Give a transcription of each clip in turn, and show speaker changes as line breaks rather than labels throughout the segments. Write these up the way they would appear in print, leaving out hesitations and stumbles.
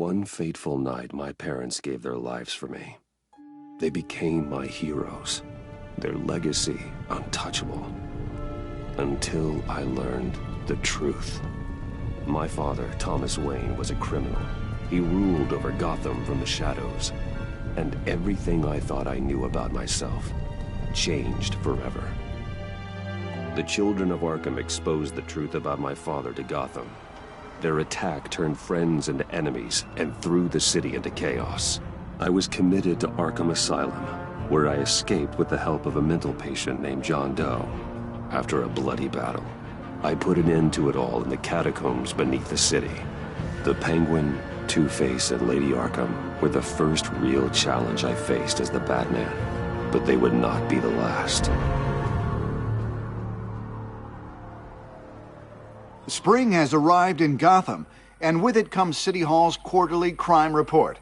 one fateful night, my parents gave their lives for me. They became my heroes, their legacy untouchable. Until I learned the truth. My father, Thomas Wayne, was a criminal. He ruled over Gotham from the shadows. And everything I thought I knew about myself changed forever. The children of Arkham exposed the truth about my father to Gotham. Their attack turned friends into enemies and threw the city into chaos. I was committed to Arkham Asylum, where I escaped with the help of a mental patient named John Doe. After a bloody battle, I put an end to it all in the catacombs beneath the city. The Penguin, Two-Face, and Lady Arkham were the first real challenge I faced as the Batman, but they would not be the last.
Spring has arrived in Gotham, and with it comes City Hall's quarterly crime report.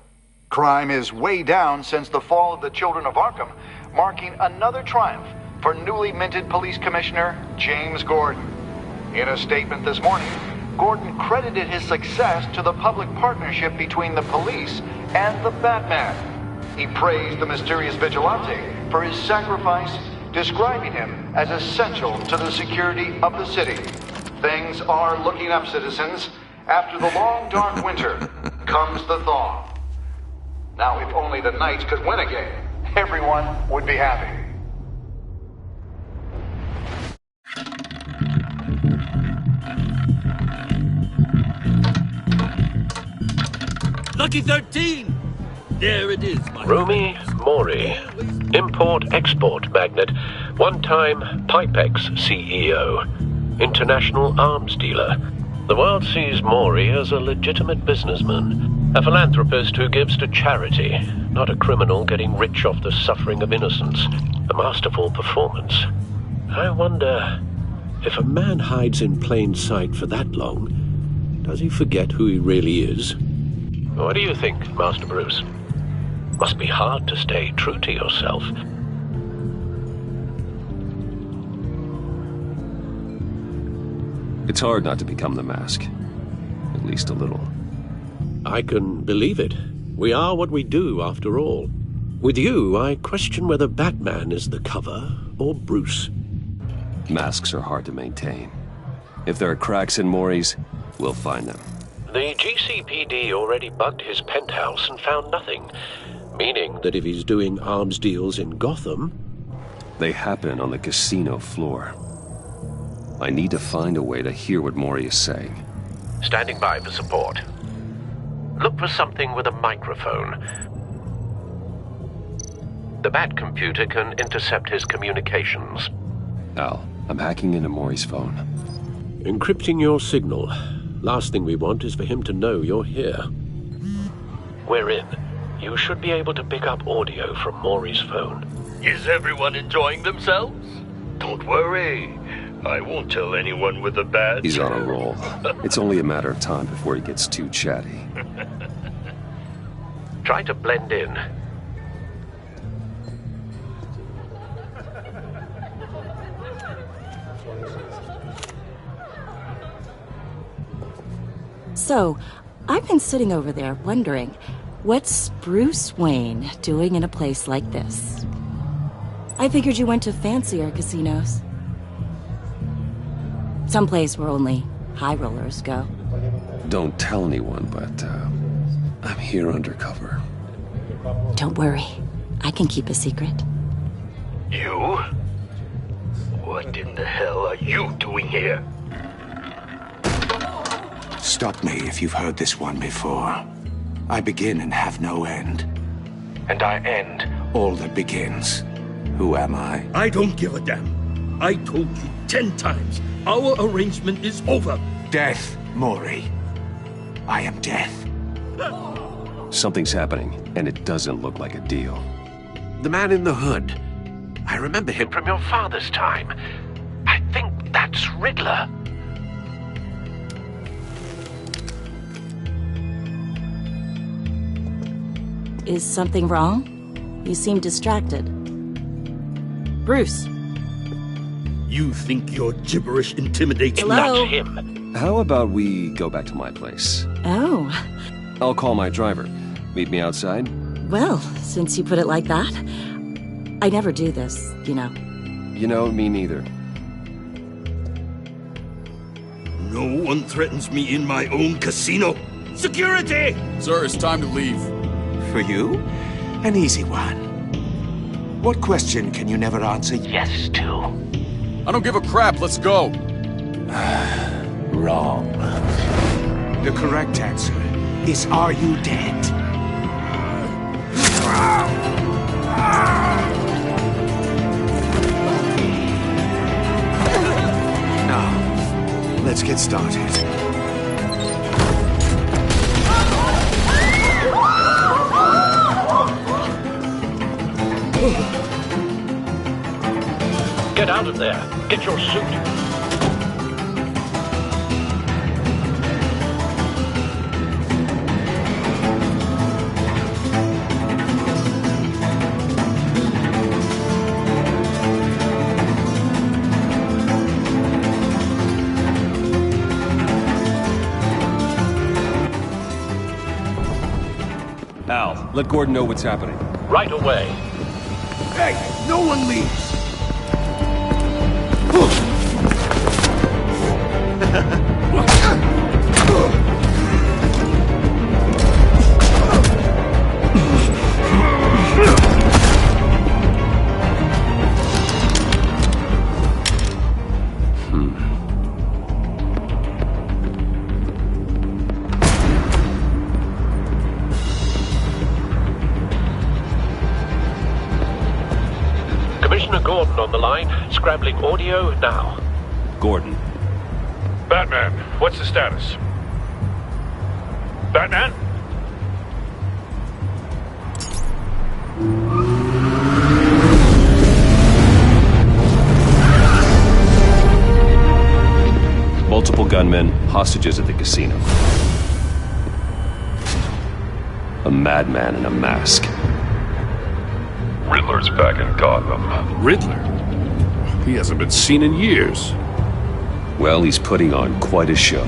Crime is way down since the fall of the Children of Arkham, marking another triumph for newly minted Police Commissioner James Gordon. In a statement this morning, Gordon credited his success to the public partnership between the police and the Batman. He praised the mysterious vigilante for his sacrifice, describing him as essential to the security of the city. Things are looking up, citizens. After the long, dark winter comes the thaw. Now, if only the Knights could win again, everyone would be happy.
Lucky 13! There it is, my
Rumi Mori, import-export magnate, one-time Pipex CEO, international arms dealer. The world sees Mori as a legitimate businessman, a philanthropist who gives to charity, not a criminal getting rich off the suffering of innocence. A masterful performance. I wonder, if a man hides in plain sight for that long, does he forget who he really is? What do you think, Master Bruce? Must be hard to stay true to yourself.
It's hard not to become the Mask. At least a little.
I can believe it. We are what we do, after all. With you, I question whether Batman is the cover or Bruce.
Masks are hard to maintain. If there are cracks in Mori's, we'll find them.
The GCPD already bugged his penthouse and found nothing, meaning that if he's doing arms deals in Gotham...
They happen on the casino floor. I need to find a way to hear what Mori is saying.
Standing by for support. Look for something with a microphone. The Bat computer can intercept his communications.
Al, I'm hacking into Mori's phone.
Encrypting your signal. Last thing we want is for him to know you're here. We're in. You should be able to pick up audio from Mori's phone.
Is everyone enjoying themselves?
Don't worry. I won't tell anyone with a badge.
He's on a roll. It's only a matter of time before he gets too chatty.
Try to blend in.
So, I've been sitting over there wondering, what's Bruce Wayne doing in a place like this? I figured you went to fancier casinos. Someplace where only high rollers go.
Don't tell anyone, but I'm here undercover.
Don't worry. I can keep a secret.
You? What in the hell are you doing here?
Stop me if you've heard this one before. I begin and have no end. And I end all that begins. Who am I?
I don't give a damn. I told you 10 times. Our arrangement is over.
Death, Mori. I am death.
Something's happening, and it doesn't look like a deal.
The man in the hood. I remember him from your father's time. I think that's Riddler.
Is something wrong? You seem distracted. Bruce.
You think your gibberish intimidates me?
Hello?
Not him.
How about we go back to my place?
Oh.
I'll call my driver. Meet me outside?
Well, since you put it like that, I never do this, you know.
You know, me neither.
No one threatens me in my own casino. Security!
Sir, it's time to leave.
For you? An easy one. What question can you never answer yes to?
I don't give a crap, let's go.
Wrong. The correct answer is, are you dead? Now, let's get started.
Get out of there. Get your suit.
Al, let Gordon know what's happening.
Right away.
Hey, no one leaves!
Commissioner Gordon on the line, scrabbling audio now.
Gordon.
Batman, what's the status? Batman?
Multiple gunmen, hostages at the casino. A madman in a mask.
Riddler's back in Gotham.
Riddler? He hasn't been seen in years.
Well, he's putting on quite a show.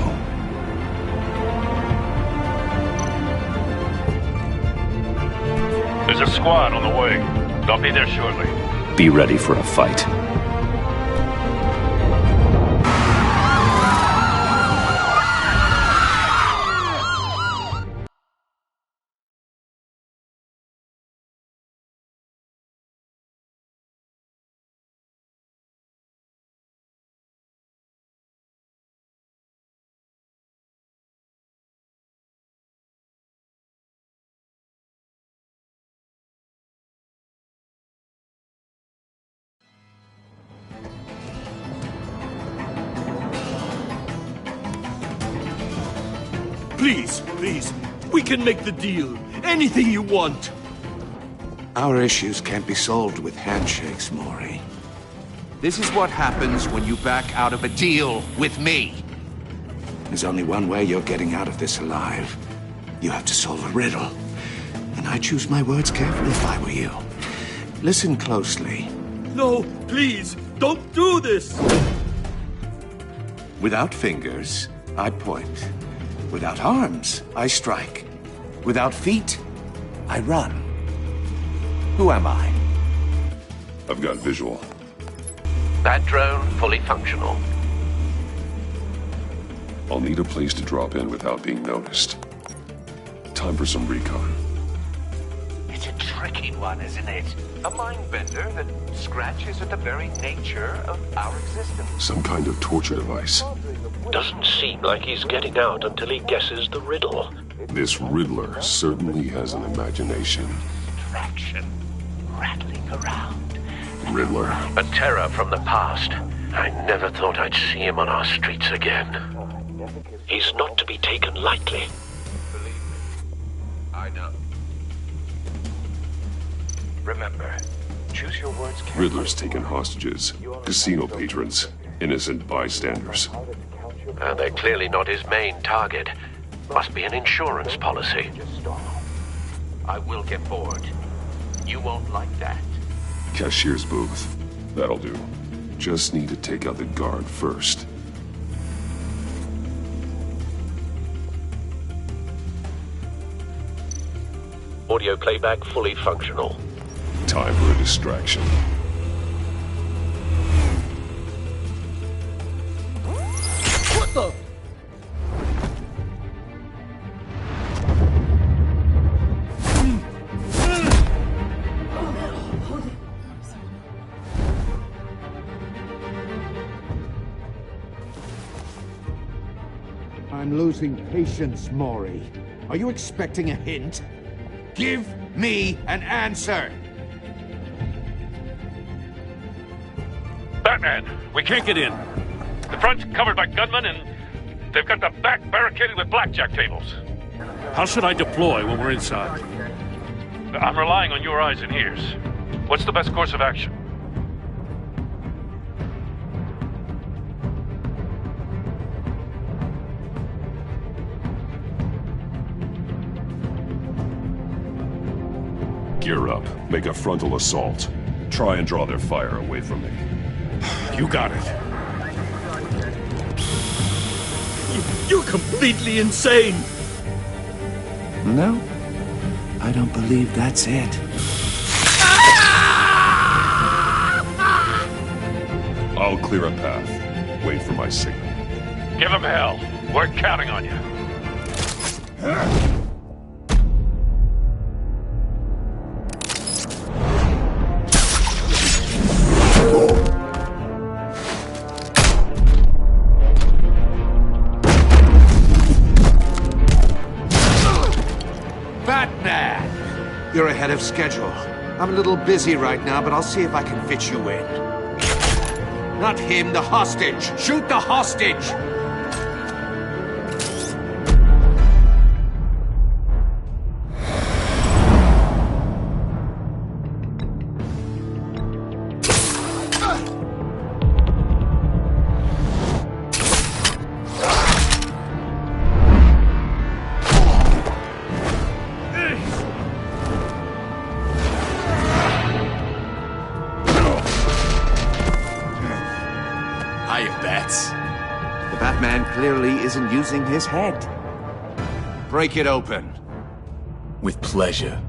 There's a squad on the way. They'll be there shortly.
Be ready for a fight.
Please, please, we can make the deal. Anything you want.
Our issues can't be solved with handshakes, Maury.
This is what happens when you back out of a deal with me.
There's only one way you're getting out of this alive. You have to solve a riddle. And I choose my words carefully if I were you. Listen closely.
No, please, don't do this.
Without fingers, I point. Without arms, I strike. Without feet, I run. Who am I?
I've got visual.
That drone fully functional.
I'll need a place to drop in without being noticed. Time for some recon.
It's a tricky one, isn't it? A mind bender that scratches at the very nature of our existence.
Some kind of torture device.
Doesn't seem like he's getting out until he guesses the riddle.
This Riddler certainly has an imagination.
Traction. Rattling around.
Riddler.
A terror from the past. I never thought I'd see him on our streets again. He's not to be taken lightly.
Believe me, I know. Remember, choose your words carefully.
Riddler's taken hostages. Casino patrons. Innocent bystanders.
They're clearly not his main target. Must be an insurance policy.
I will get bored. You won't like that.
Cashier's booth. That'll do. Just need to take out the guard first.
audio playback fully functional.
Time for a distraction.
What the?
I'm losing patience, Maury. Are you expecting a hint? Give me an answer!
Batman, we can't get in. The front's covered by gunmen, and they've got the back barricaded with blackjack tables. How should I deploy when we're inside? I'm relying on your eyes and ears. What's the best course of action?
Gear up. Make a frontal assault. Try and draw their fire away from me.
You got it. You're completely insane!
No, I don't believe that's it.
I'll clear a path. Wait for my signal.
Give him hell. We're counting on you.
Batman! You're ahead of schedule. I'm a little busy right now, but I'll see if I can fit you in. Not him, the hostage! Shoot the hostage! The Batman clearly isn't using his head. Break it open.
With pleasure.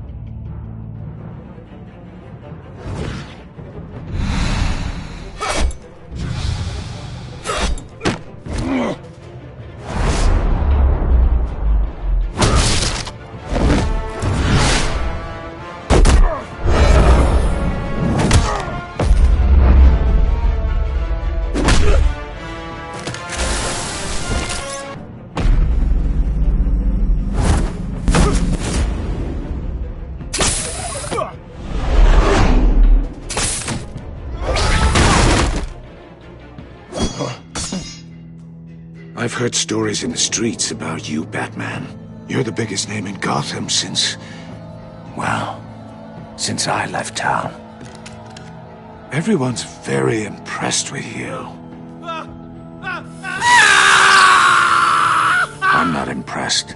I've heard stories in the streets about you, Batman. You're the biggest name in Gotham since I left town. Everyone's very impressed with you. I'm not impressed.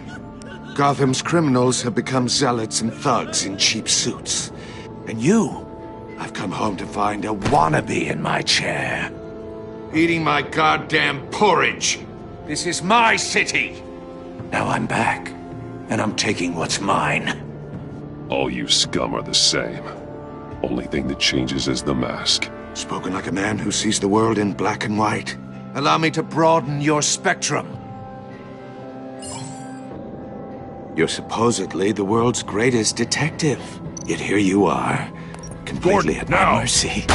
Gotham's criminals have become zealots and thugs in cheap suits. And you, I've come home to find a wannabe in my chair. Eating my goddamn porridge. This is my city! Now I'm back, and I'm taking what's mine.
All you scum are the same. Only thing that changes is the mask.
Spoken like a man who sees the world in black and white. Allow me to broaden your spectrum. You're supposedly the world's greatest detective. Yet here you are, completely at my mercy.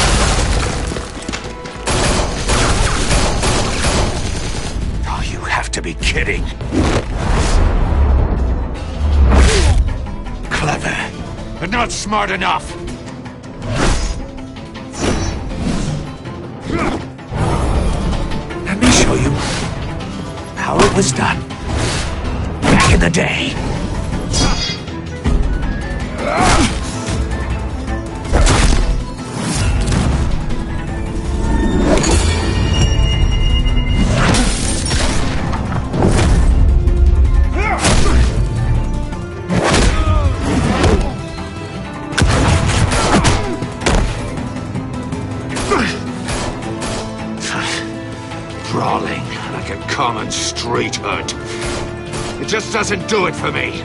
To be kidding. Clever, but not smart enough. Let me show you how it was done back in the day. Brawling like a common street hood. It just doesn't do it for me.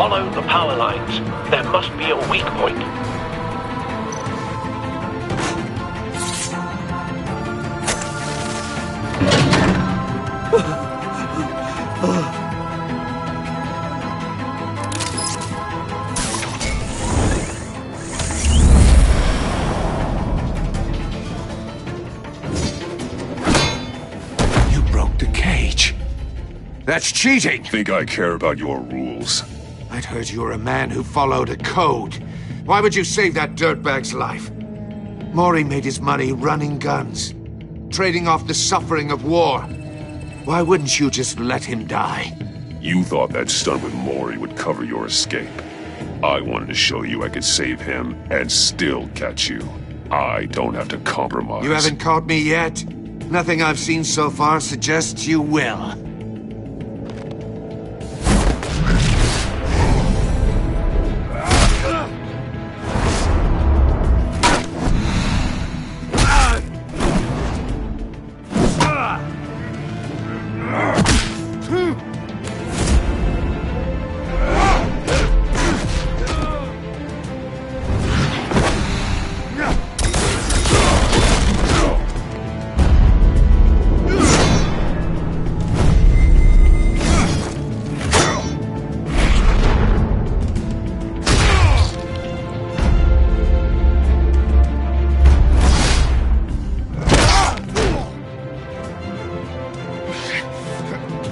Follow the power lines. There must be a weak point.
You broke the cage. That's cheating!
Think I care about your rules?
I'd heard you were a man who followed a code. Why would you save that dirtbag's life? Maury made his money running guns, trading off the suffering of war. Why wouldn't you just let him die?
You thought that stunt with Maury would cover your escape. I wanted to show you I could save him and still catch you. I don't have to compromise.
You haven't caught me yet? Nothing I've seen so far suggests you will.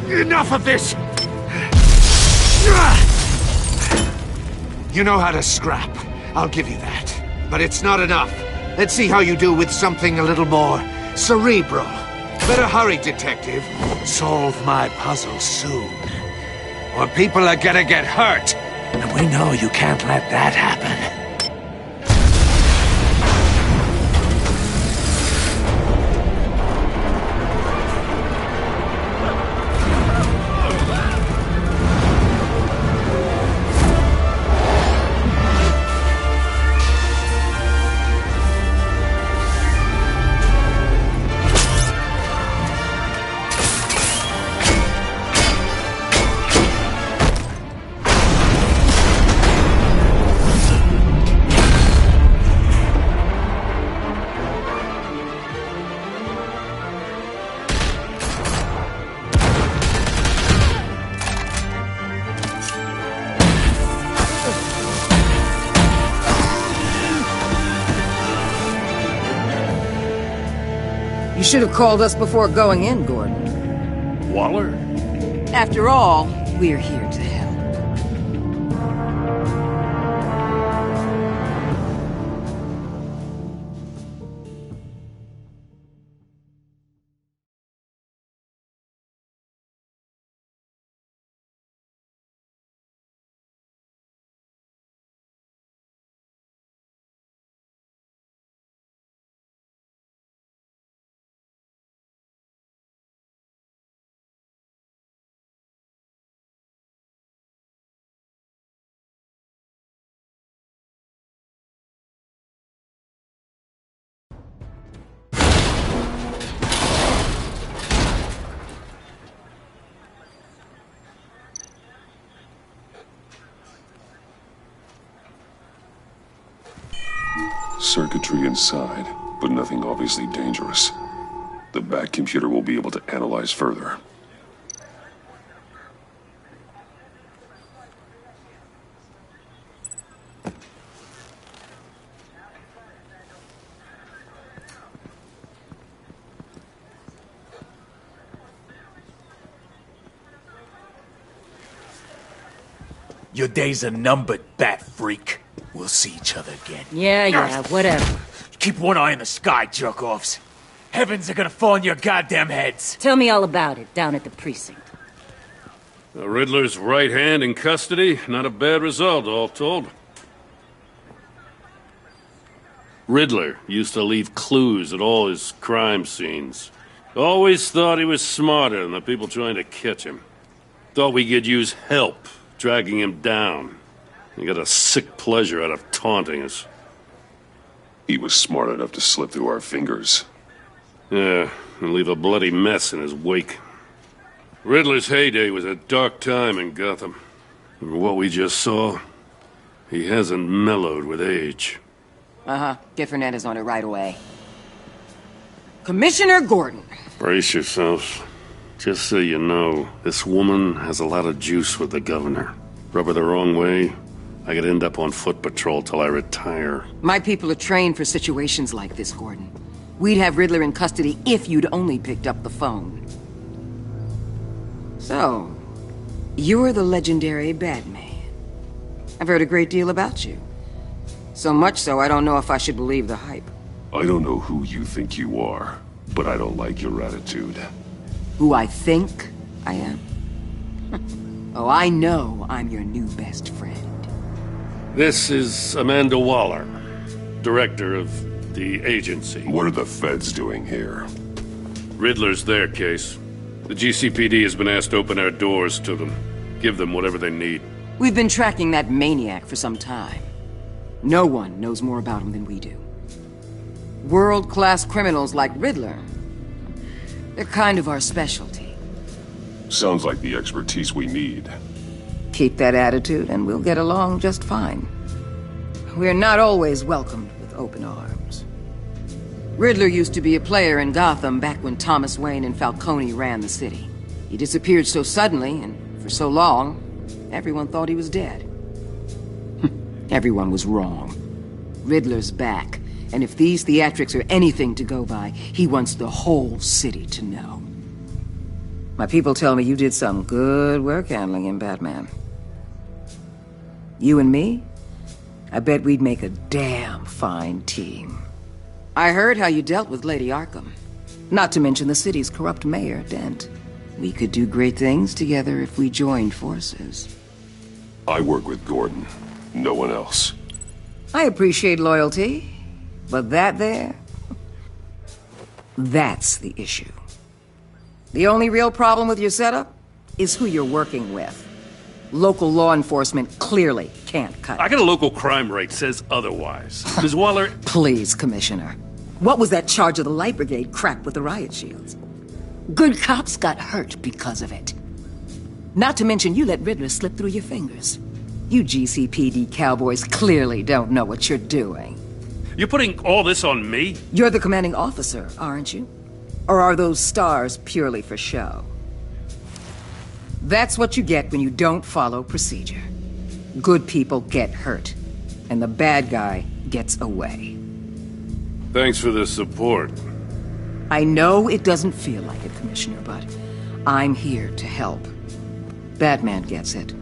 Enough of this! You know how to scrap. I'll give you that. But it's not enough. Let's see how you do with something a little more cerebral. Better hurry, detective. Solve my puzzle soon. Or people are gonna get hurt. And we know you can't let that happen.
You should have called us before going in, Gordon.
Waller?
After all, we're here to help.
Circuitry inside, but nothing obviously dangerous. The back computer will be able to analyze further.
Your days are numbered, bat freak. We'll see each other again.
Yeah, whatever.
Keep one eye in the sky, jerk-offs. Heavens are gonna fall on your goddamn heads.
Tell me all about it down at the precinct.
The Riddler's right hand in custody. Not a bad result, all told. Riddler used to leave clues at all his crime scenes. Always thought he was smarter than the people trying to catch him. Thought we could use help dragging him down. He got a sick pleasure out of taunting us.
He was smart enough to slip through our fingers.
Yeah, and leave a bloody mess in his wake. Riddler's heyday was a dark time in Gotham. For what we just saw, he hasn't mellowed with age.
Uh-huh. Get Fernandez on it right away. Commissioner Gordon.
Brace yourselves. Just so you know, this woman has a lot of juice with the governor. Rub her the wrong way, I could end up on foot patrol till I retire.
My people are trained for situations like this, Gordon. We'd have Riddler in custody if you'd only picked up the phone. So, you're the legendary Batmayne. I've heard a great deal about you. So much so, I don't know if I should believe the hype.
I don't know who you think you are, but I don't like your attitude.
Who I think I am? Oh, I know I'm your new best friend.
This is Amanda Waller, director of the agency.
What are the feds doing here?
Riddler's their case. The GCPD has been asked to open our doors to them. Give them whatever they need.
We've been tracking that maniac for some time. No one knows more about him than we do. World-class criminals like Riddler. They're kind of our specialty.
Sounds like the expertise we need.
Keep that attitude and we'll get along just fine. We're not always welcomed with open arms. Riddler used to be a player in Gotham back when Thomas Wayne and Falcone ran the city. He disappeared so suddenly and for so long, everyone thought he was dead. Everyone was wrong. Riddler's back, and if these theatrics are anything to go by, he wants the whole city to know. My people tell me you did some good work handling him, Batman. You and me? I bet we'd make a damn fine team. I heard how you dealt with Lady Arkham. Not to mention the city's corrupt mayor, Dent. We could do great things together if we joined forces.
I work with Gordon. No one else.
I appreciate loyalty, but that there... that's the issue. The only real problem with your setup is who you're working with. Local law enforcement clearly can't cut it.
I got a local crime rate says otherwise. Ms. Waller...
Please, Commissioner. What was that charge of the Light Brigade crap with the riot shields? Good cops got hurt because of it. Not to mention you let Riddler slip through your fingers. You GCPD cowboys clearly don't know what you're doing.
You're putting all this on me?
You're the commanding officer, aren't you? Or are those stars purely for show? That's what you get when you don't follow procedure. Good people get hurt, and the bad guy gets away.
Thanks for the support.
I know it doesn't feel like it, Commissioner, but I'm here to help. Batman gets it.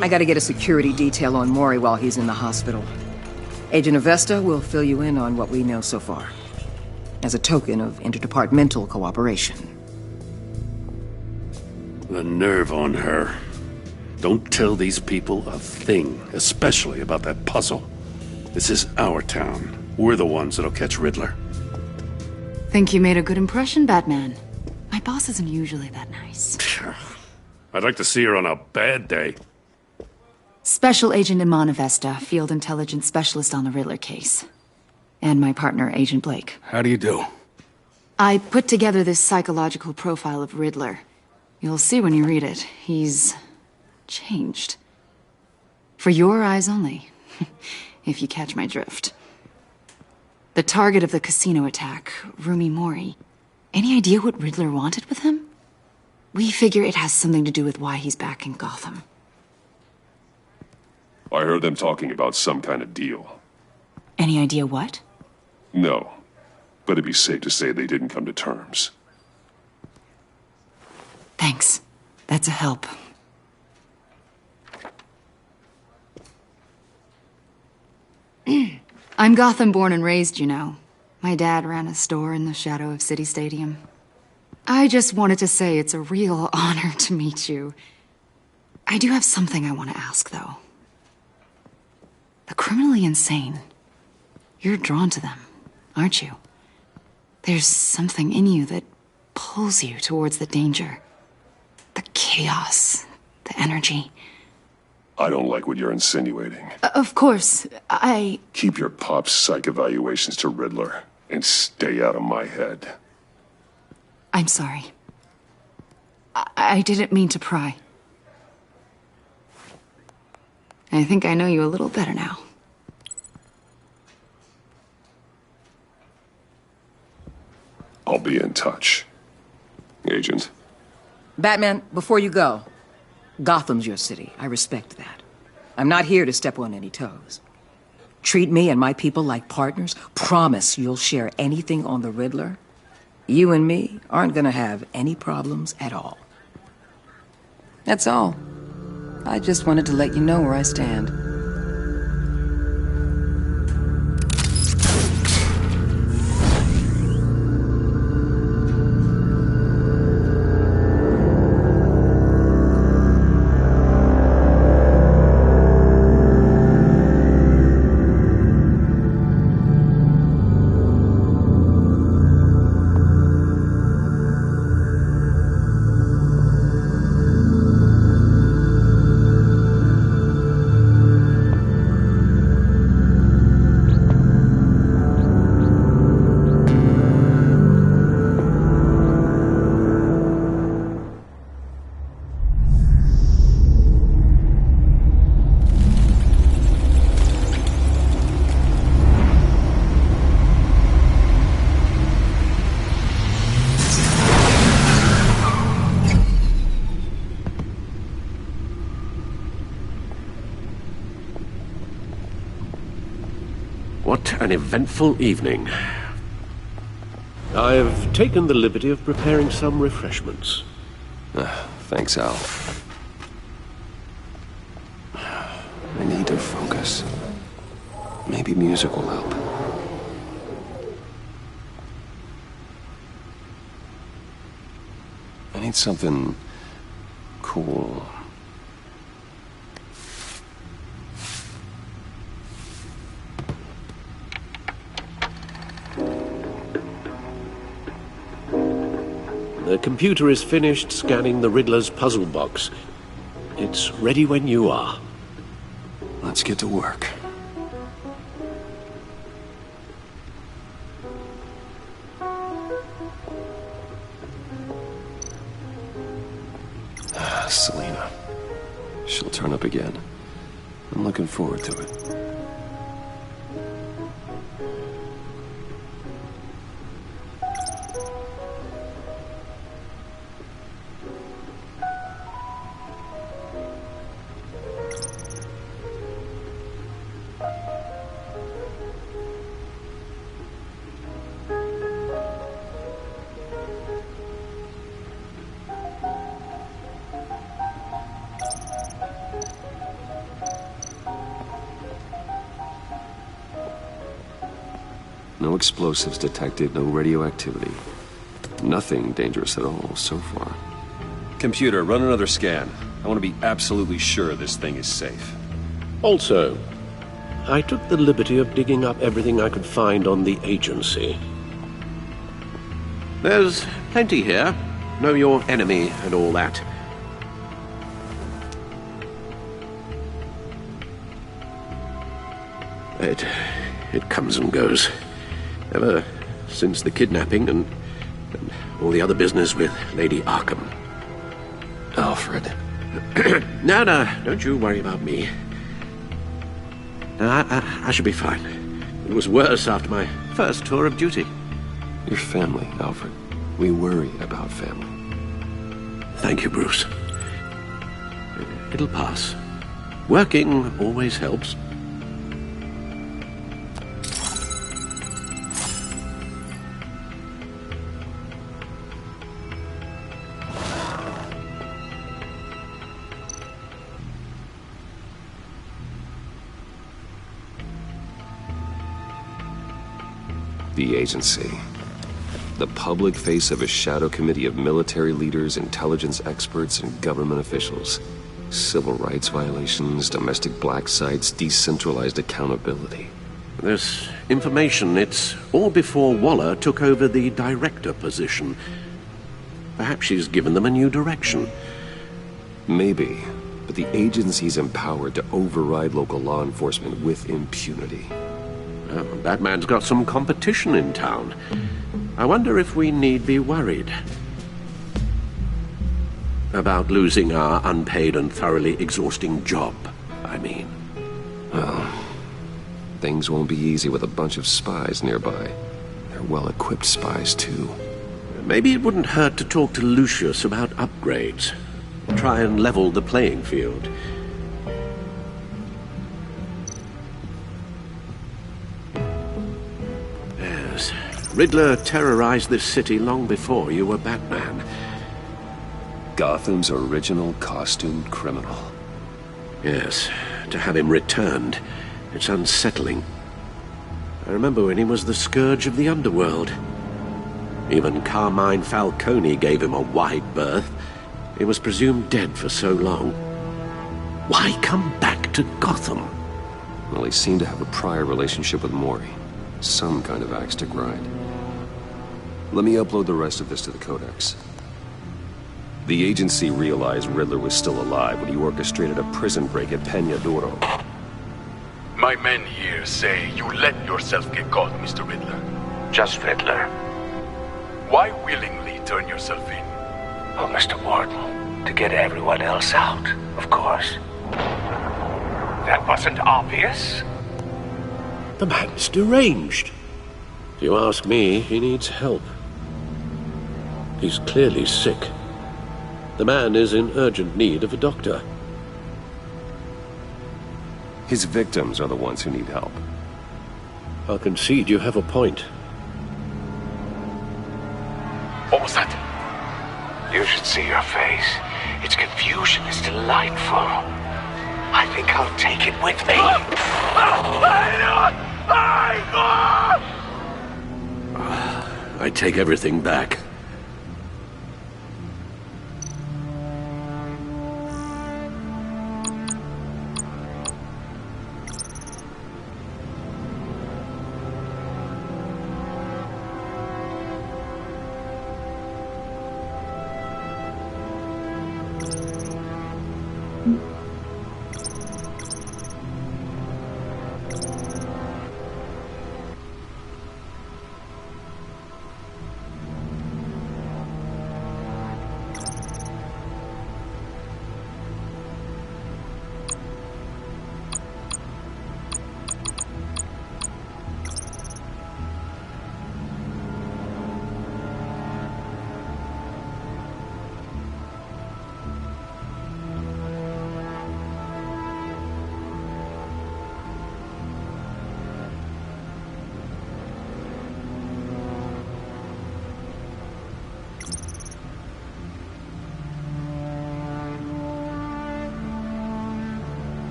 I gotta get a security detail on Mori while he's in the hospital. Agent Avesta will fill you in on what we know so far, as a token of interdepartmental cooperation.
The nerve on her. Don't tell these people a thing, especially about that puzzle. This is our town. We're the ones that'll catch Riddler.
Think you made a good impression, Batman? My boss isn't usually that nice.
I'd like to see her on a bad day.
Special Agent Iman Avesta, Field Intelligence Specialist on the Riddler case. And my partner, Agent Blake.
How do you do?
I put together this psychological profile of Riddler. You'll see when you read it. He's... changed. For your eyes only, if you catch my drift. The target of the casino attack, Rumi Mori. Any idea what Riddler wanted with him? We figure it has something to do with why he's back in Gotham.
I heard them talking about some kind of deal.
Any idea what?
No, but it'd be safe to say they didn't come to terms.
Thanks. That's a help. I'm Gotham born and raised, you know. My dad ran a store in the shadow of City Stadium. I just wanted to say it's a real honor to meet you. I do have something I want to ask, though. The criminally insane. You're drawn to them, aren't you? There's something in you that pulls you towards the danger. The chaos, the energy.
I don't like what you're insinuating.
Of course,
Keep your pop's psych evaluations to Riddler, and stay out of my head.
I'm sorry. I didn't mean to pry. I think I know you a little better now.
I'll be in touch. Agent.
Batman, before you go, Gotham's your city. I respect that. I'm not here to step on any toes. Treat me and my people like partners. Promise you'll share anything on the Riddler. You and me aren't gonna have any problems at all. That's all. I just wanted to let you know where I stand.
What an eventful evening. I've taken the liberty of preparing some refreshments.
Thanks, Al. I need to focus. Maybe music will help. I need something cool.
The computer is finished scanning the Riddler's puzzle box. It's ready when you are.
Let's get to work. Selena. She'll turn up again. I'm looking forward to it. No explosives detected, no radioactivity. Nothing dangerous at all so far.
Computer, run another scan. I want to be absolutely sure this thing is safe.
Also, I took the liberty of digging up everything I could find on the agency. There's plenty here. Know your enemy and all that. It comes and goes. Ever since the kidnapping and all the other business with Lady Arkham.
Alfred.
No, don't you worry about me. No, I should be fine. It was worse after my first tour of duty.
Your family, Alfred. We worry about family.
Thank you, Bruce. It'll pass. Working always helps.
The agency. The public face of a shadow committee of military leaders, intelligence experts, and government officials. Civil rights violations, domestic black sites, decentralized accountability.
This information, it's all before Waller took over the director position. Perhaps she's given them a new direction.
Maybe, but the agency's empowered to override local law enforcement with impunity.
Batman's got some competition in town. I wonder if we need be worried about losing our unpaid and thoroughly exhausting job, I mean.
Well, things won't be easy with a bunch of spies nearby. They're well-equipped spies, too.
Maybe it wouldn't hurt to talk to Lucius about upgrades. Try and level the playing field. Yes, Riddler terrorized this city long before you were Batman.
Gotham's original costumed criminal.
Yes, to have him returned, it's unsettling. I remember when he was the scourge of the underworld. Even Carmine Falcone gave him a wide berth. He was presumed dead for so long. Why come back to Gotham?
Well, he seemed to have a prior relationship with Mori. Some kind of axe to grind. Let me upload the rest of this to the Codex. The agency realized Riddler was still alive when he orchestrated a prison break at Peña Duro.
My men here say you let yourself get caught, Mr. Riddler.
Just Riddler.
Why willingly turn yourself in?
Oh, Mr. Warden, to get everyone else out, of course. That wasn't obvious?
The man's deranged. If you ask me, he needs help. He's clearly sick. The man is in urgent need of a doctor.
His victims are the ones who need help.
I'll concede you have a point.
What was that?
You should see your face. Its confusion is delightful. I think I'll take it with me.
I take everything back.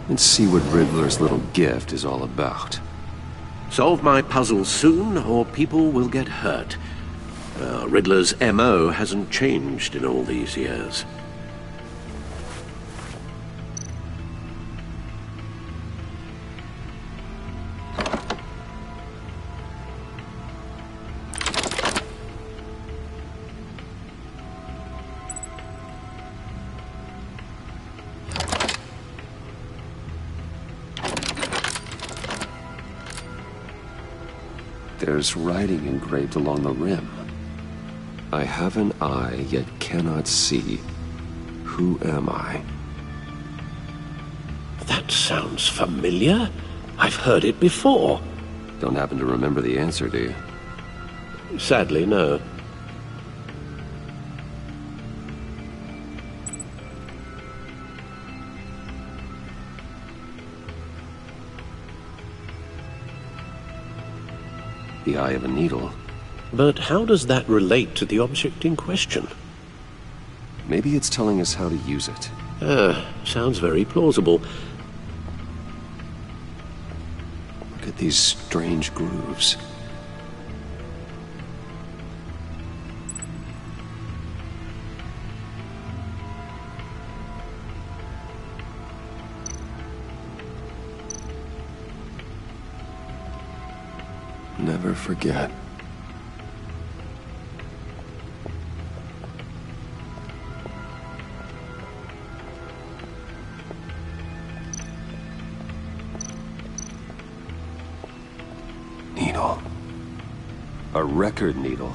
Let's see what Riddler's little gift is all about.
Solve my puzzle soon, or people will get hurt. Riddler's M.O. hasn't changed in all these years.
There's writing engraved along the rim. I have an eye, yet cannot see. Who am I?
That sounds familiar. I've heard it before.
Don't happen to remember the answer, do you?
Sadly, no.
The eye of a needle.
But how does that relate to the object in question?
Maybe it's telling us how to use it.
Sounds very plausible.
Look at these strange grooves. Never forget. Needle. A record needle.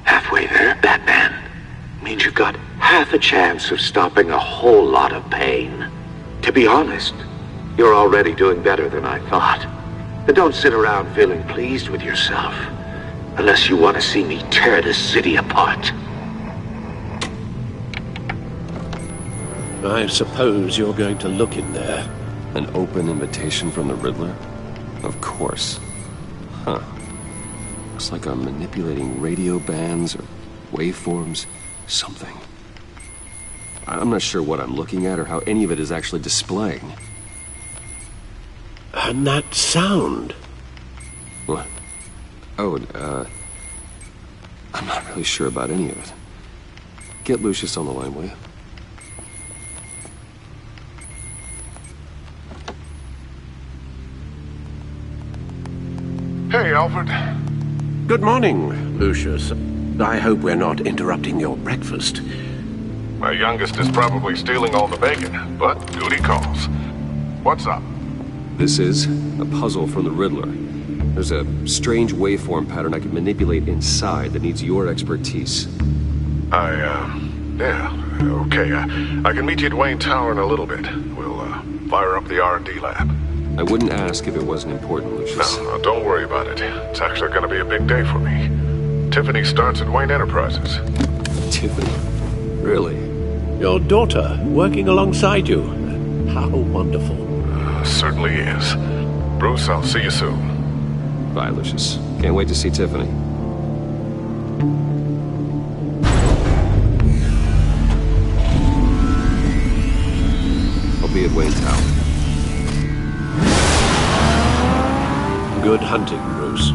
Halfway there, Batman. Means you've got half a chance of stopping a whole lot of pain. To be honest, you're already doing better than I thought. But don't sit around feeling pleased with yourself. Unless you want to see me tear this city apart.
I suppose you're going to look in there.
An open invitation from the Riddler? Of course. Huh. Looks like I'm manipulating radio bands or waveforms. Something. I'm not sure what I'm looking at or how any of it is actually displaying.
And that sound?
What? Oh, I'm not really sure about any of it. Get Lucius on the line, will you?
Hey, Alfred.
Good morning, Lucius. I hope we're not interrupting your breakfast.
My youngest is probably stealing all the bacon, but duty calls. What's up?
This is a puzzle from the Riddler. There's a strange waveform pattern I can manipulate inside that needs your expertise.
Yeah, okay. I can meet you at Wayne Tower in a little bit. We'll, fire up the R&D lab.
I wouldn't ask if it wasn't important, Lucius.
No, don't worry about it. It's actually gonna be a big day for me. Tiffany starts at Wayne Enterprises.
Tiffany? Really?
Your daughter, working alongside you. How wonderful.
Certainly is. Bruce, I'll see you soon.
Bye, Lucius. Can't wait to see Tiffany. I'll be at Wayne Tower.
Good hunting, Bruce.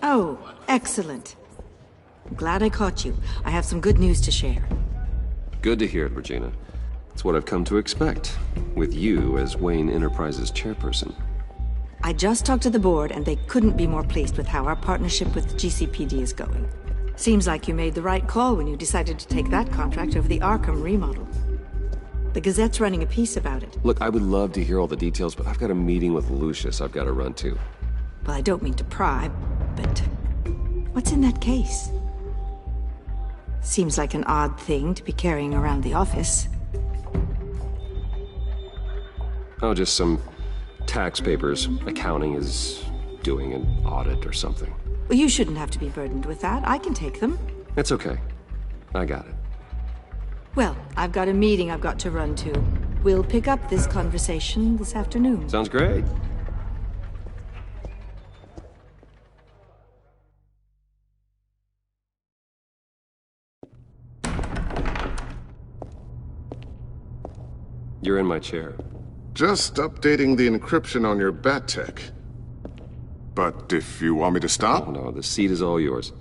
Oh, excellent. I'm glad I caught you. I have some good news to share.
Good to hear it, Regina. It's what I've come to expect, with you as Wayne Enterprises chairperson.
I just talked to the board, and they couldn't be more pleased with how our partnership with GCPD is going. Seems like you made the right call when you decided to take that contract over the Arkham remodel. The Gazette's running a piece about it.
Look, I would love to hear all the details, but I've got a meeting with Lucius I've got to run to.
Well, I don't mean to pry, but what's in that case? Seems like an odd thing to be carrying around the office.
Oh, just some tax papers. Accounting is doing an audit or something.
Well, you shouldn't have to be burdened with that. I can take them.
It's okay. I got it.
Well, I've got a meeting I've got to run to. We'll pick up this conversation this afternoon.
Sounds great. You're in my chair.
Just updating the encryption on your Bat-Tech. but if you want me to stop...
Oh, no, the seat is all yours.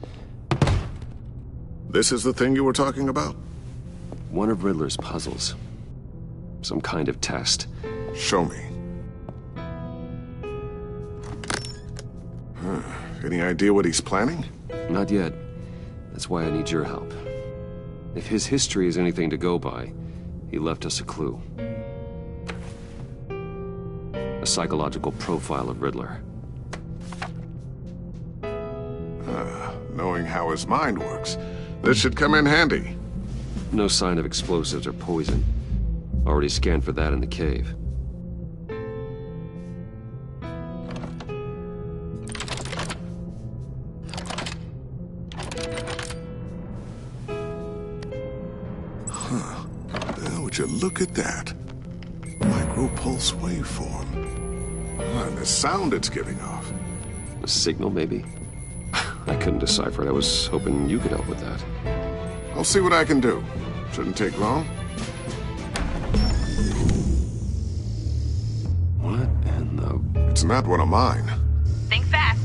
This is the thing you were talking about?
One of Riddler's puzzles. Some kind of test.
Show me. Any idea what he's planning?
Not yet. That's why I need your help. If his history is anything to go by, he left us a clue. A psychological profile of Riddler.
Knowing how his mind works, this should come in handy.
No sign of explosives or poison. Already scanned for that in the cave.
Would you look at that? Micropulse waveform. And the sound it's giving off.
A signal, maybe? I couldn't decipher it. I was hoping you could help with that.
I'll see what I can do. Shouldn't take long.
What in the...
It's not one of mine.
Think fast.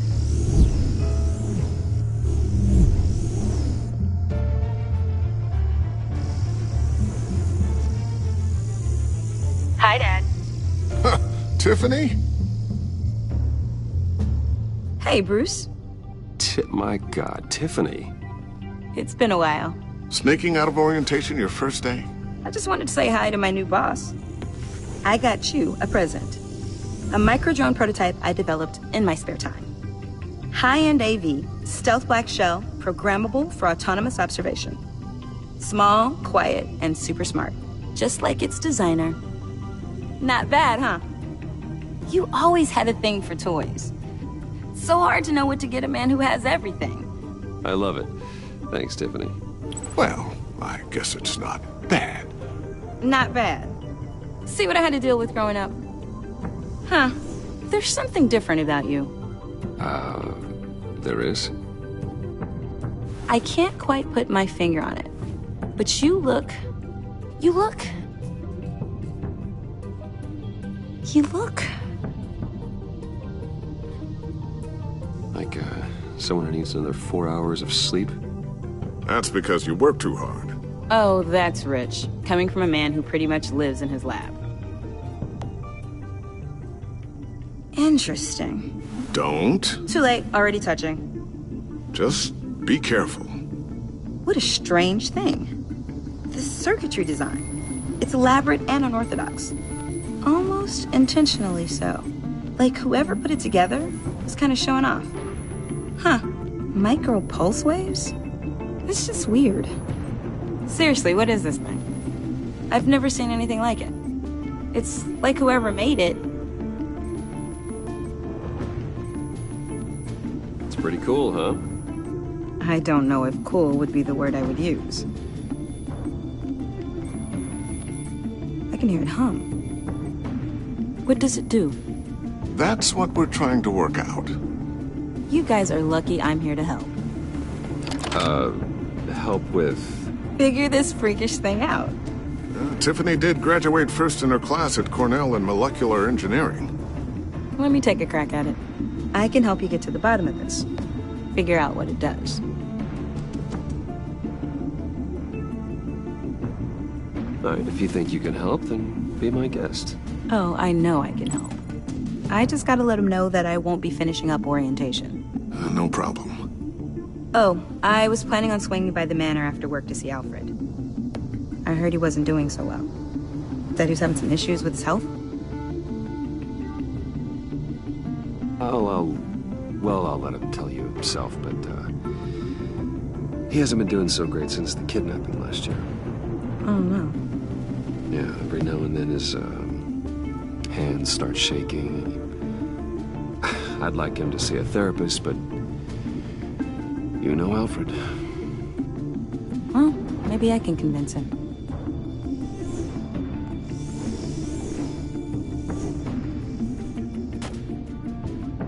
Hi, Dad.
Tiffany?
Hey, Bruce.
My God, Tiffany.
It's been a while.
Sneaking out of orientation your first day?
I just wanted to say hi to my new boss. I got you a present. A micro-drone prototype I developed in my spare time. High-end AV, stealth black shell, programmable for autonomous observation. Small, quiet, and super smart. Just like its designer. Not bad, huh? You always had a thing for toys. So hard to know what to get a man who has everything.
I love it. Thanks, Tiffany.
Well, I guess it's not bad.
Not bad. See what I had to deal with growing up? Huh. There's something different about you.
There is?
I can't quite put my finger on it. But you look... You look...
Like, someone who needs another 4 hours of sleep?
That's because you work too hard.
Oh, that's rich. Coming from a man who pretty much lives in his lab. Interesting.
Don't.
Too late. Already touching.
Just be careful.
What a strange thing. The circuitry design. It's elaborate and unorthodox. Almost intentionally so. Like whoever put it together was kind of showing off. Huh. Micro pulse waves? It's just weird. Seriously, what is this thing? I've never seen anything like it. It's like whoever made it.
It's pretty cool, huh?
I don't know if cool would be the word I would use. I can hear it hum. What does it do?
That's what we're trying to work out.
You guys are lucky I'm here to help.
Help with...
Figure this freakish thing out.
Tiffany did graduate first in her class at Cornell in molecular engineering.
Let me take a crack at it. I can help you get to the bottom of this. Figure out what it does.
All right, if you think you can help, then be my guest.
Oh, I know I can help. I just gotta let him know that I won't be finishing up orientation.
No problem.
Oh, I was planning on swinging by the manor after work to see Alfred. I heard he wasn't doing so well. That he was having some issues with his health?
I'll let him tell you himself, but, he hasn't been doing so great since the kidnapping last year.
Oh, no.
Yeah, every now and then his, hands start shaking. I'd like him to see a therapist, but you know Alfred.
Well, maybe I can convince him.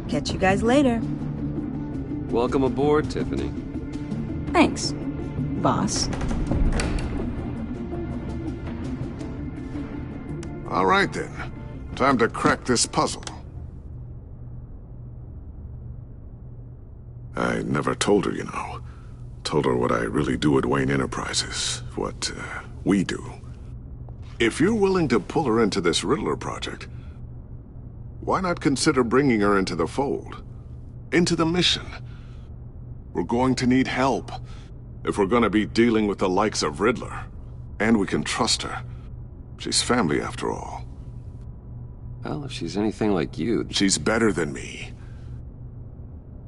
Catch you guys later.
Welcome aboard, Tiffany.
Thanks, boss.
All right, then. Time to crack this puzzle. I never told her, you know. Told her what I really do at Wayne Enterprises. What, we do. If you're willing to pull her into this Riddler project, why not consider bringing her into the fold? Into the mission? We're going to need help if we're gonna be dealing with the likes of Riddler. And we can trust her. She's family after all.
Well, if she's anything like you...
She's better than me.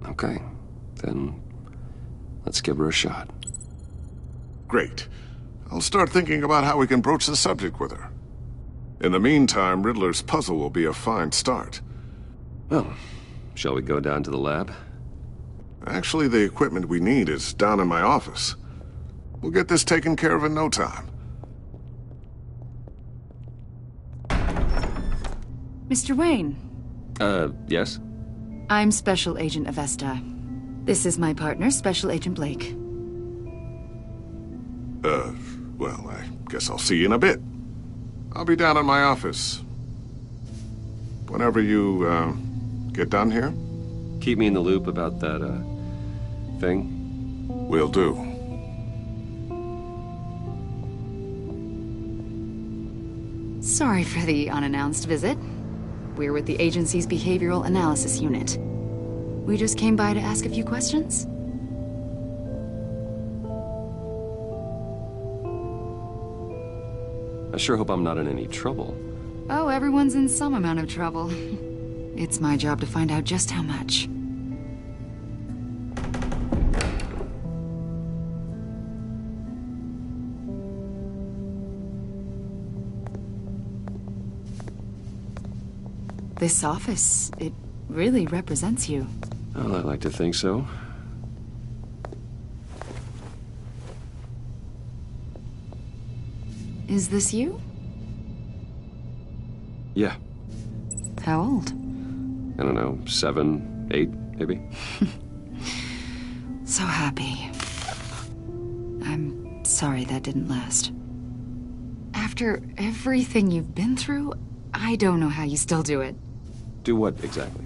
Okay, then let's give her a shot.
Great. I'll start thinking about how we can broach the subject with her. In the meantime, Riddler's puzzle will be a fine start.
Well, shall we go down to the lab?
Actually, the equipment we need is down in my office. We'll get this taken care of in no time.
Mr. Wayne.
Yes?
I'm Special Agent Avesta. This is my partner, Special Agent Blake.
Well, I guess I'll see you in a bit. I'll be down in my office. Whenever you, get done here?
Keep me in the loop about that, thing?
Will do.
Sorry for the unannounced visit. We're with the agency's Behavioral Analysis Unit. We just came by to ask a few questions.
I sure hope I'm not in any trouble.
Oh, everyone's in some amount of trouble. It's my job to find out just how much. This office, it really represents you.
Well, I like to think so.
Is this you?
Yeah.
How old?
I don't know, 7, 8, maybe?
So happy. I'm sorry that didn't last. After everything you've been through, I don't know how you still do it.
Do what, exactly?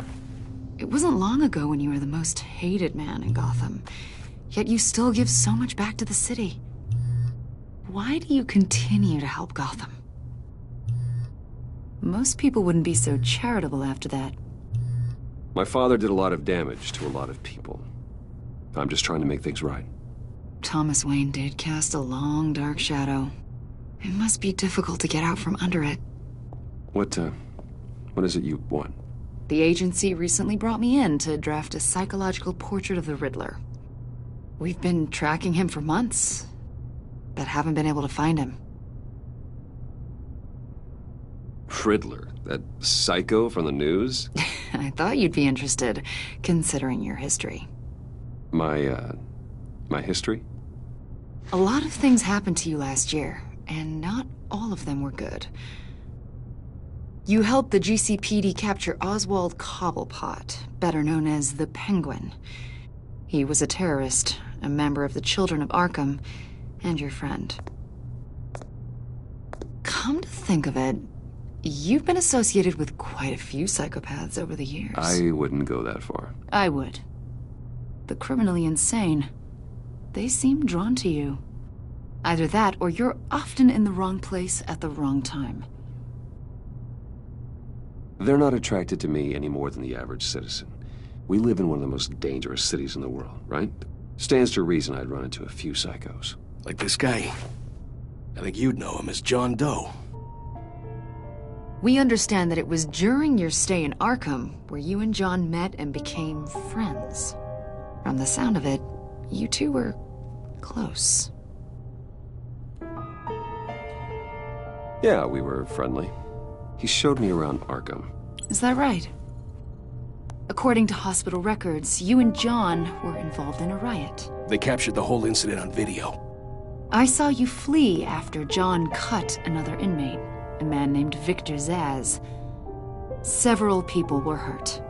It wasn't long ago when you were the most hated man in Gotham, yet you still give so much back to the city. Why do you continue to help Gotham? Most people wouldn't be so charitable after that.
My father did a lot of damage to a lot of people. I'm just trying to make things right.
Thomas Wayne did cast a long, dark shadow. It must be difficult to get out from under it.
What is it you want?
The agency recently brought me in to draft a psychological portrait of the Riddler. We've been tracking him for months, but haven't been able to find him.
Riddler? That psycho from the news?
I thought you'd be interested, considering your history.
My history?
A lot of things happened to you last year, and not all of them were good. You helped the GCPD capture Oswald Cobblepot, better known as the Penguin. He was a terrorist, a member of the Children of Arkham, and your friend. Come to think of it, you've been associated with quite a few psychopaths over the years.
I wouldn't go that far.
I would. The criminally insane. They seem drawn to you. Either that, or you're often in the wrong place at the wrong time.
They're not attracted to me any more than the average citizen. We live in one of the most dangerous cities in the world, right? Stands to reason I'd run into a few psychos.
Like this guy. I think you'd know him as John Doe.
We understand that it was during your stay in Arkham where you and John met and became friends. From the sound of it, you two were close.
Yeah, we were friendly. He showed me around Arkham.
Is that right? According to hospital records, you and John were involved in a riot.
They captured the whole incident on video.
I saw you flee after John cut another inmate, a man named Victor Zaz. Several people were hurt.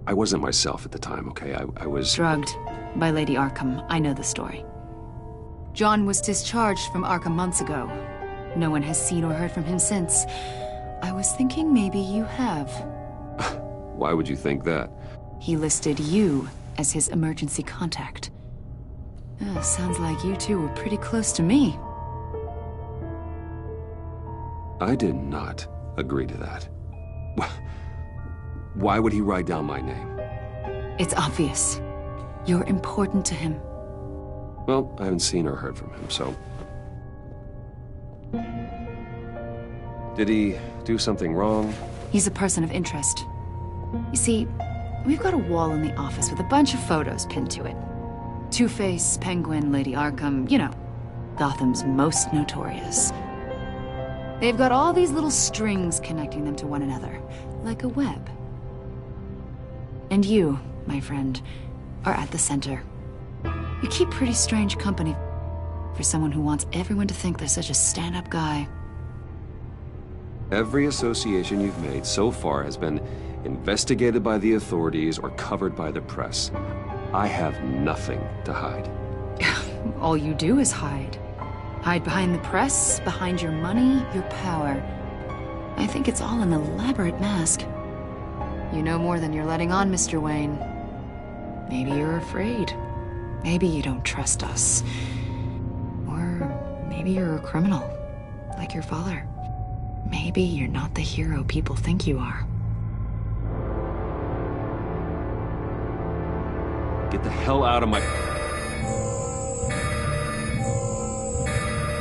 I wasn't myself at the time, okay? I was...
drugged by Lady Arkham. I know the story. John was discharged from Arkham months ago. No one has seen or heard from him since. I was thinking maybe you have.
Why would you think that?
He listed you as his emergency contact. Sounds like you two were pretty close to me.
I did not agree to that. Why would he write down my name?
It's obvious. You're important to him.
Well, I haven't seen or heard from him, so... Did he do something wrong?
He's a person of interest. You see, we've got a wall in the office with a bunch of photos pinned to it. Two-Face, Penguin, Lady Arkham, you know, Gotham's most notorious. They've got all these little strings connecting them to one another, like a web. And you, my friend, are at the center. You keep pretty strange company for someone who wants everyone to think they're such a stand-up guy.
Every association you've made so far has been investigated by the authorities or covered by the press. I have nothing to hide.
All you do is hide. Hide behind the press, behind your money, your power. I think it's all an elaborate mask. You know more than you're letting on, Mr. Wayne. Maybe you're afraid. Maybe you don't trust us. Or maybe you're a criminal, like your father. Maybe you're not the hero people think you are.
Get the hell out of my...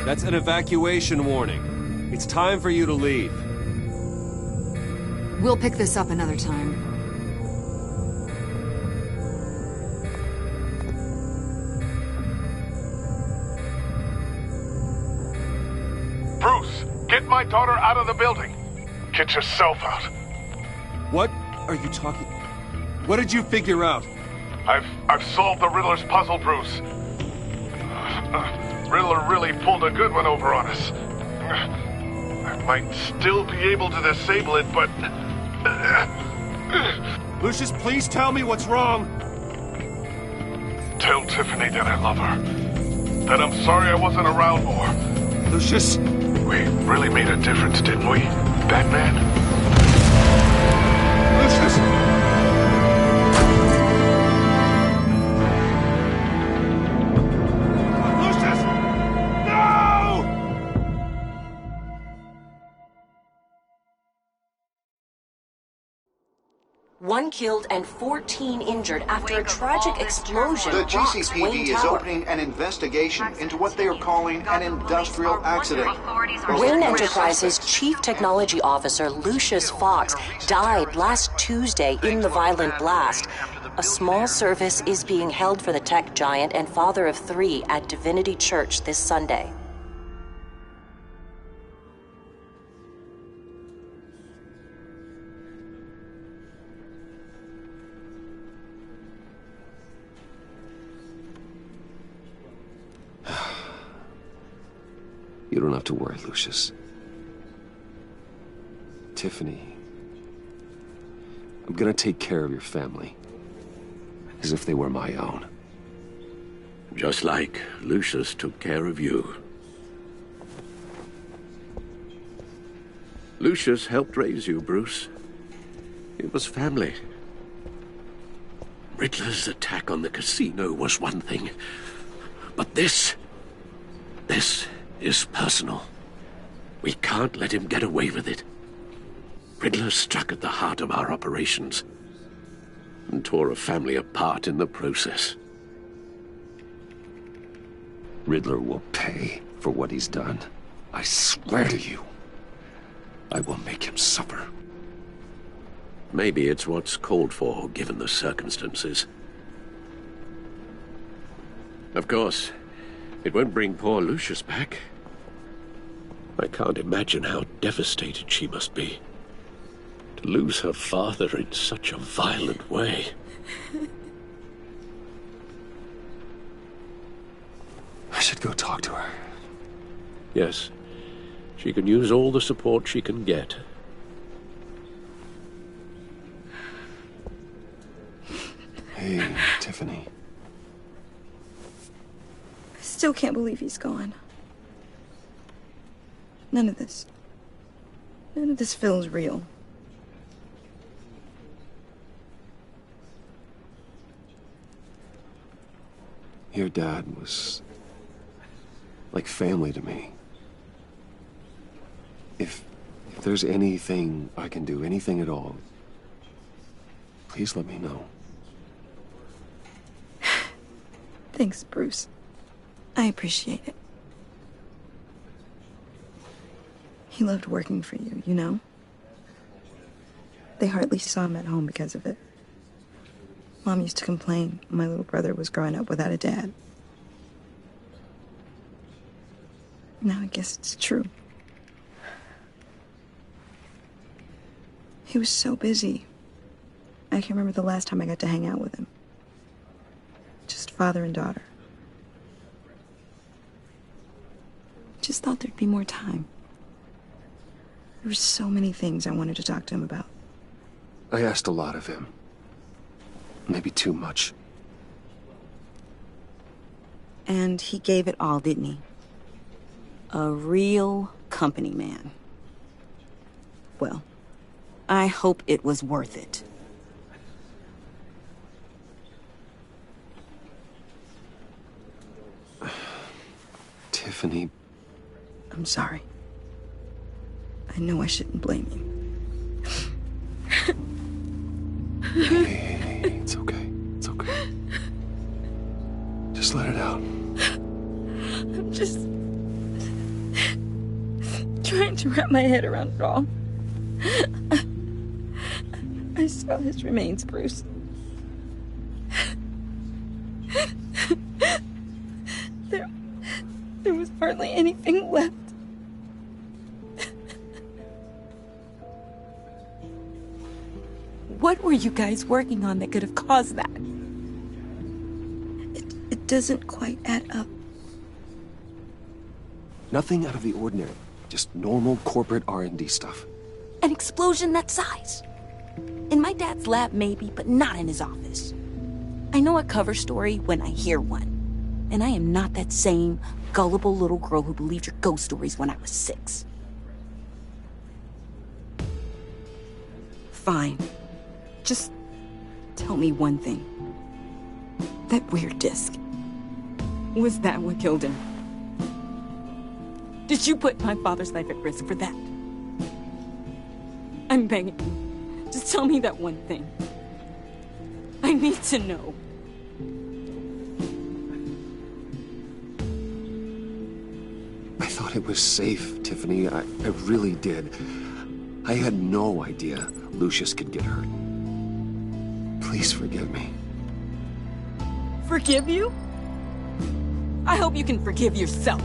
That's an evacuation warning. It's time for you to leave.
We'll pick this up another time.
Bruce, get my daughter out of the building. Get yourself out.
What are you talking... What did you figure out?
I've solved the Riddler's puzzle, Bruce. Riddler really pulled a good one over on us. I might still be able to disable it, but...
Lucius, please tell me what's wrong.
Tell Tiffany that I love her. That I'm sorry I wasn't around more.
Lucius...
We really made a difference, didn't we, Batman?
Lucius!
One killed and 14 injured after a tragic explosion.
The
rocks
GCPD
Wayne
is
Tower.
opening an investigation into what they are calling an industrial accident.
Wayne Enterprises' Chief Technology Officer Lucius Fox died last Tuesday in the violent blast. A small service is being held for the tech giant and father of 3 at Divinity Church this Sunday.
You don't have to worry, Lucius. Tiffany, I'm gonna take care of your family. As if they were my own.
Just like Lucius took care of you. Lucius helped raise you, Bruce. It was family. Riddler's attack on the casino was one thing. But this is personal. We can't let him get away with it. Riddler struck at the heart of our operations and tore a family apart in the process.
Riddler will pay for what he's done. I swear to you, I will make him suffer.
Maybe it's what's called for, given the circumstances. Of course, it won't bring poor Lucius back. I can't imagine how devastated she must be. To lose her father in such a violent way.
I should go talk to her.
Yes, she can use all the support she can get.
Hey, Tiffany.
I still can't believe he's gone. None of this feels real.
Your dad was like family to me. If there's anything I can do, anything at all, please let me know.
Thanks, Bruce. I appreciate it. He loved working for you, you know? They hardly saw him at home because of it. Mom used to complain my little brother was growing up without a dad. Now I guess it's true. He was so busy. I can't remember the last time I got to hang out with him. Just father and daughter. Just thought there'd be more time. There were so many things I wanted to talk to him about.
I asked a lot of him. Maybe too much.
And he gave it all, didn't he? A real company man. Well, I hope it was worth it.
Tiffany.
I'm sorry. I know I shouldn't blame you.
Hey, it's okay. It's okay. Just let it out.
I'm just trying to wrap my head around it all. I saw his remains, Bruce. There was hardly anything left. What were you guys working on that could have caused that? It doesn't quite add up.
Nothing out of the ordinary. Just normal corporate R&D stuff.
An explosion that size. In my dad's lab, maybe, but not in his office. I know a cover story when I hear one. And I am not that same gullible little girl who believed your ghost stories when I was 6. Fine. Just tell me one thing. That weird disc. Was that what killed him? Did you put my father's life at risk for that? I'm begging you. Just tell me that one thing. I need to know.
I thought it was safe, Tiffany. I really did. I had no idea Lucius could get hurt. Please forgive me.
Forgive you? I hope you can forgive yourself.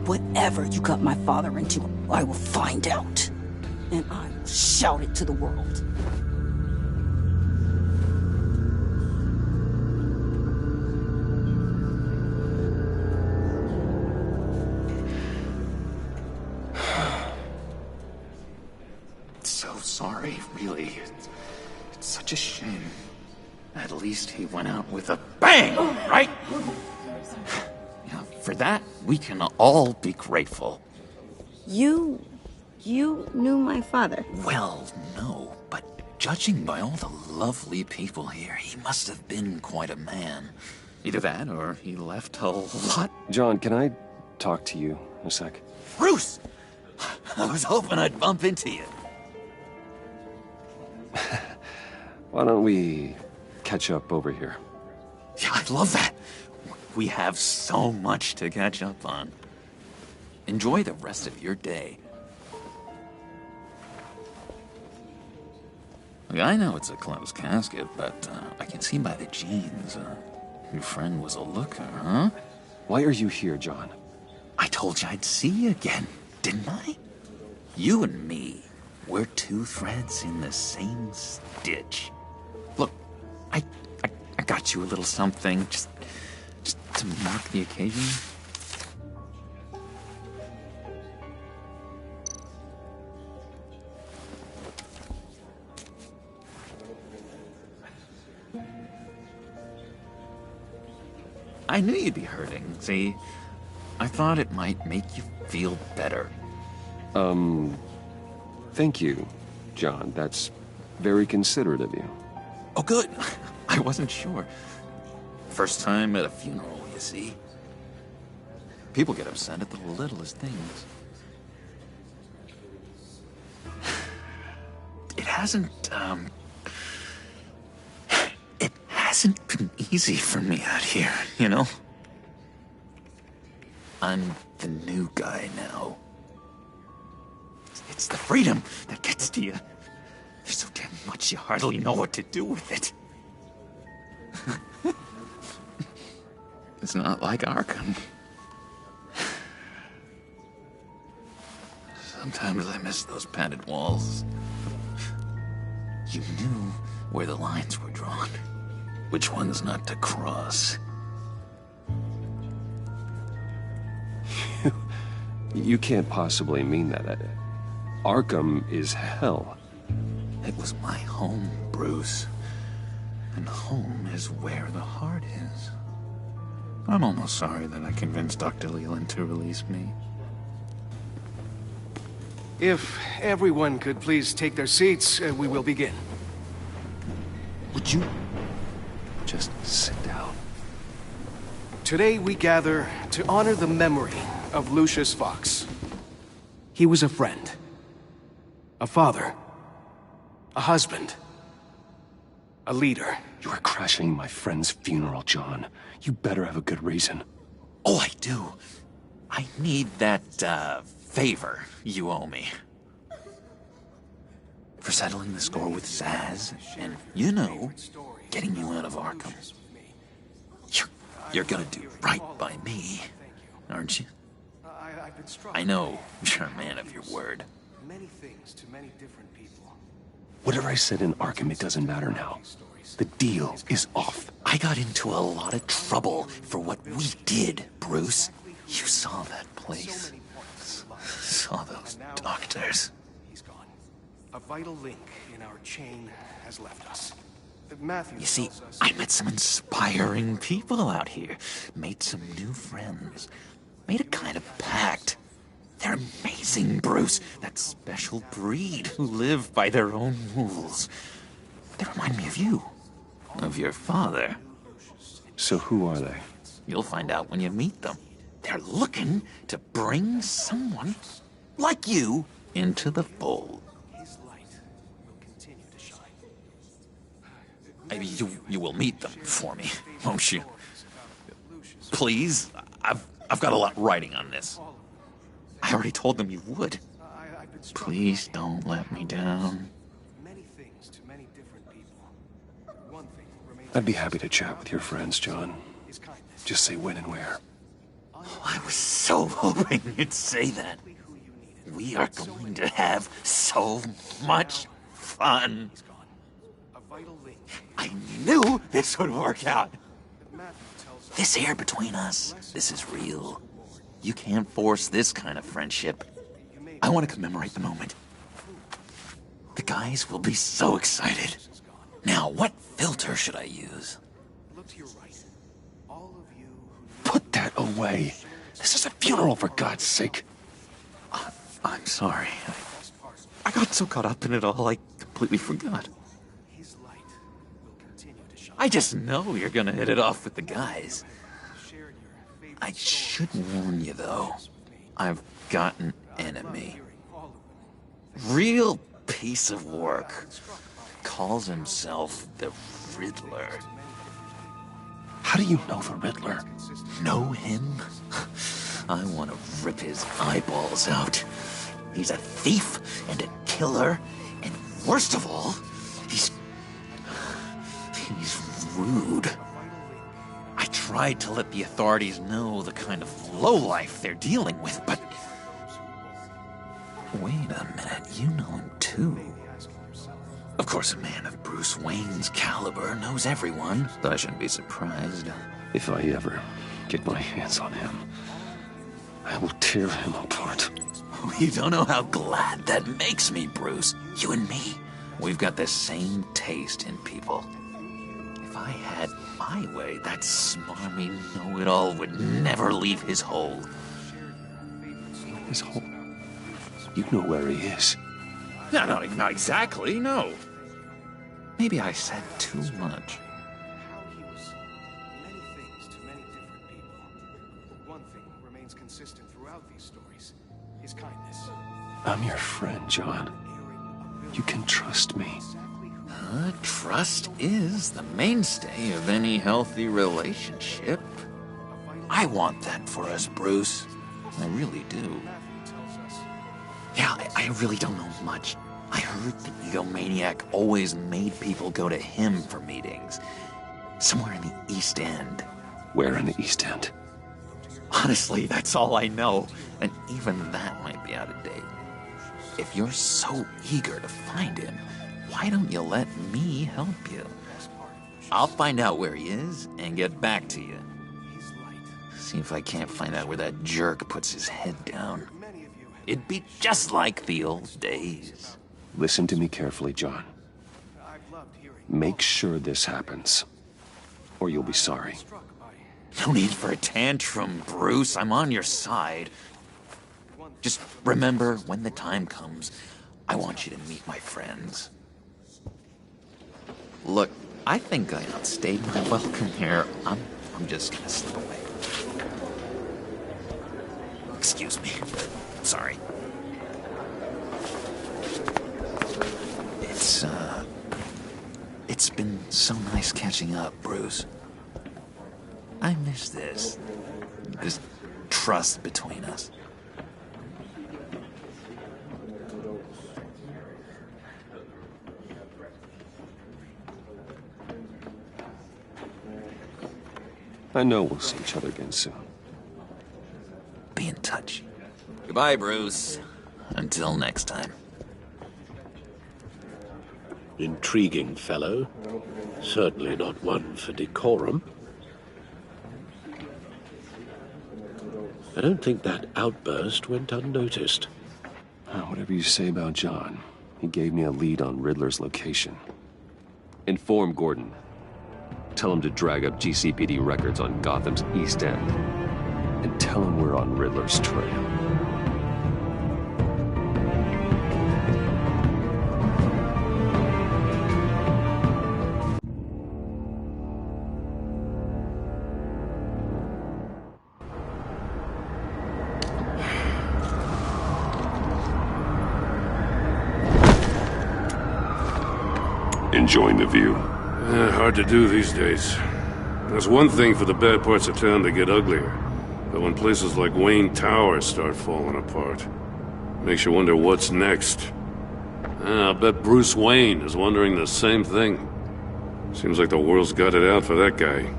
Whatever you got my father into, I will find out. And I will shout it to the world.
So sorry, really. It's such a shame. At least he went out with a bang, right? Yeah, for that, we can all be grateful.
You knew my father?
Well, no, but judging by all the lovely people here, he must have been quite a man. Either that, or he left a lot.
John, can I talk to you a sec?
Bruce! I was hoping I'd bump into you.
Why don't we catch up over here?
Yeah, I love that. We have so much to catch up on. Enjoy the rest of your day. Look, I know it's a closed casket, but I can see by the jeans, your friend was a looker, huh?
Why are you here, John?
I told you I'd see you again, didn't I? You and me, we're two threads in the same stitch. Look, I got you a little something, just to mark the occasion. I knew you'd be hurting, see? I thought it might make you feel better.
Thank you, John. That's very considerate of you.
Oh, good. I wasn't sure. First time at a funeral, you see. People get upset at the littlest things. It hasn't been easy for me out here, you know? I'm the new guy now. It's the freedom that gets to you. There's so damn much you hardly know what to do with it. It's not like Arkham. Sometimes I miss those padded walls. You knew where the lines were drawn, which ones not to cross.
You can't possibly mean that. Arkham is hell.
It was my home, Bruce. And home is where the heart is. I'm almost sorry that I convinced Dr. Leland to release me.
If everyone could please take their seats, we will begin.
Would you just sit down?
Today we gather to honor the memory of Lucius Fox. He was a friend, a father, a husband, a leader.
You are crashing my friend's funeral, John. You better have a good reason.
Oh, I do. I need that, favor you owe me. For settling the score with Zaz, and, you know, getting you out of Arkham. You're gonna do right by me, aren't you? I know you're a man of your word.
Many things to many different people.
Whatever I said in Arkham, it doesn't matter now. The deal is off.
I got into a lot of trouble for what we did, Bruce. You saw that place. Saw those doctors.
He's gone. A vital link in our chain has left us. Matthew
You see,
tells us
I met some inspiring people out here. Made some new friends. Made a kind of pact. They're amazing, Bruce. That special breed who live by their own rules. They remind me of you. Of your father.
So who are they?
You'll find out when you meet them. They're looking to bring someone like you into the fold.
his light will continue to shine.
Maybe you will meet them for me, won't you? Please, I've got a lot riding on this. I already told them you would. Please don't let me down.
Many things to many different people. One thing remains.
I'd be happy to chat with your friends, John. Just say when and where.
Oh, I was so hoping you'd say that. We are going to have so much fun. I knew this would work out. This air between us, this is real. You can't force this kind of friendship. I want to commemorate the moment. The guys will be so excited. Now, what filter should I use?
Look to your right. All of you
Put that away. This is a funeral, for God's sake.
I'm sorry. I got so caught up in it all, I completely forgot. I just know you're gonna hit it off with the guys. I should warn you, though. I've got an enemy. Real piece of work. Calls himself the Riddler.
How do you know the Riddler?
Know him? I want to rip his eyeballs out. He's a thief and a killer, and worst of all, he's rude. I tried to let the authorities know the kind of lowlife they're dealing with, but... Wait a minute, you know him too. Of course, a man of Bruce Wayne's caliber knows everyone, but I shouldn't be surprised.
If I ever get my hands on him, I will tear him apart.
You don't know how glad that makes me, Bruce. You and me, we've got the same taste in people. If I had my way, that smarmy know-it-all would never leave his hole.
His hole? You know where he is.
No, not exactly, no. Maybe I said too much.
How he was many things to many different people. One thing remains consistent throughout these stories: his kindness.
I'm your friend, John. You can trust me.
Trust is the mainstay of any healthy relationship. I want that for us, Bruce. I really do. Yeah, I really don't know much. I heard the egomaniac always made people go to him for meetings. Somewhere in the East End.
Where in the East End?
Honestly, that's all I know. And even that might be out of date. If you're so eager to find him, why don't you let me help you? I'll find out where he is and get back to you. See if I can't find out where that jerk puts his head down. It'd be just like the old days.
Listen to me carefully, John. Make sure this happens, or you'll be sorry.
No need for a tantrum, Bruce. I'm on your side. Just remember, when the time comes, I want you to meet my friends. Look, I think I outstayed my welcome here. I'm just gonna slip away. Excuse me. Sorry. It's been so nice catching up, Bruce. I miss this trust between us.
I know we'll see each other again soon.
Be in touch. Goodbye, Bruce. Until next time.
Intriguing fellow. Certainly not one for decorum. I don't think that outburst went unnoticed.
Whatever you say about John, he gave me a lead on Riddler's location. Inform Gordon. Tell him to drag up GCPD records on Gotham's East End. And tell him we're on Riddler's trail.
Enjoying the view?
Hard to do these days. There's one thing for the bad parts of town to get uglier, but when places like Wayne Tower start falling apart, makes you wonder what's next. I'll bet Bruce Wayne is wondering the same thing. Seems like the world's got it out for that guy.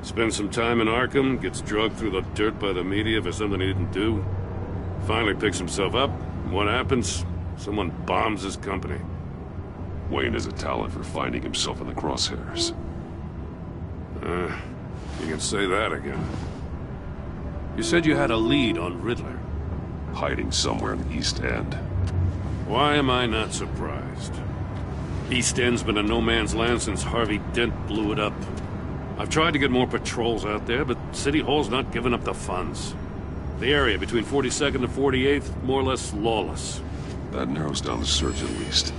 Spends some time in Arkham, gets drugged through the dirt by the media for something he didn't do. Finally picks himself up, and what happens? Someone bombs his company.
Wayne has a talent for finding himself in the crosshairs.
You can say that again. You said you had a lead on Riddler.
Hiding somewhere in the East End.
Why am I not surprised? East End's been a no-man's land since Harvey Dent blew it up. I've tried to get more patrols out there, but City Hall's not giving up the funds. The area between 42nd and 48th, more or less lawless.
That narrows down the search at least.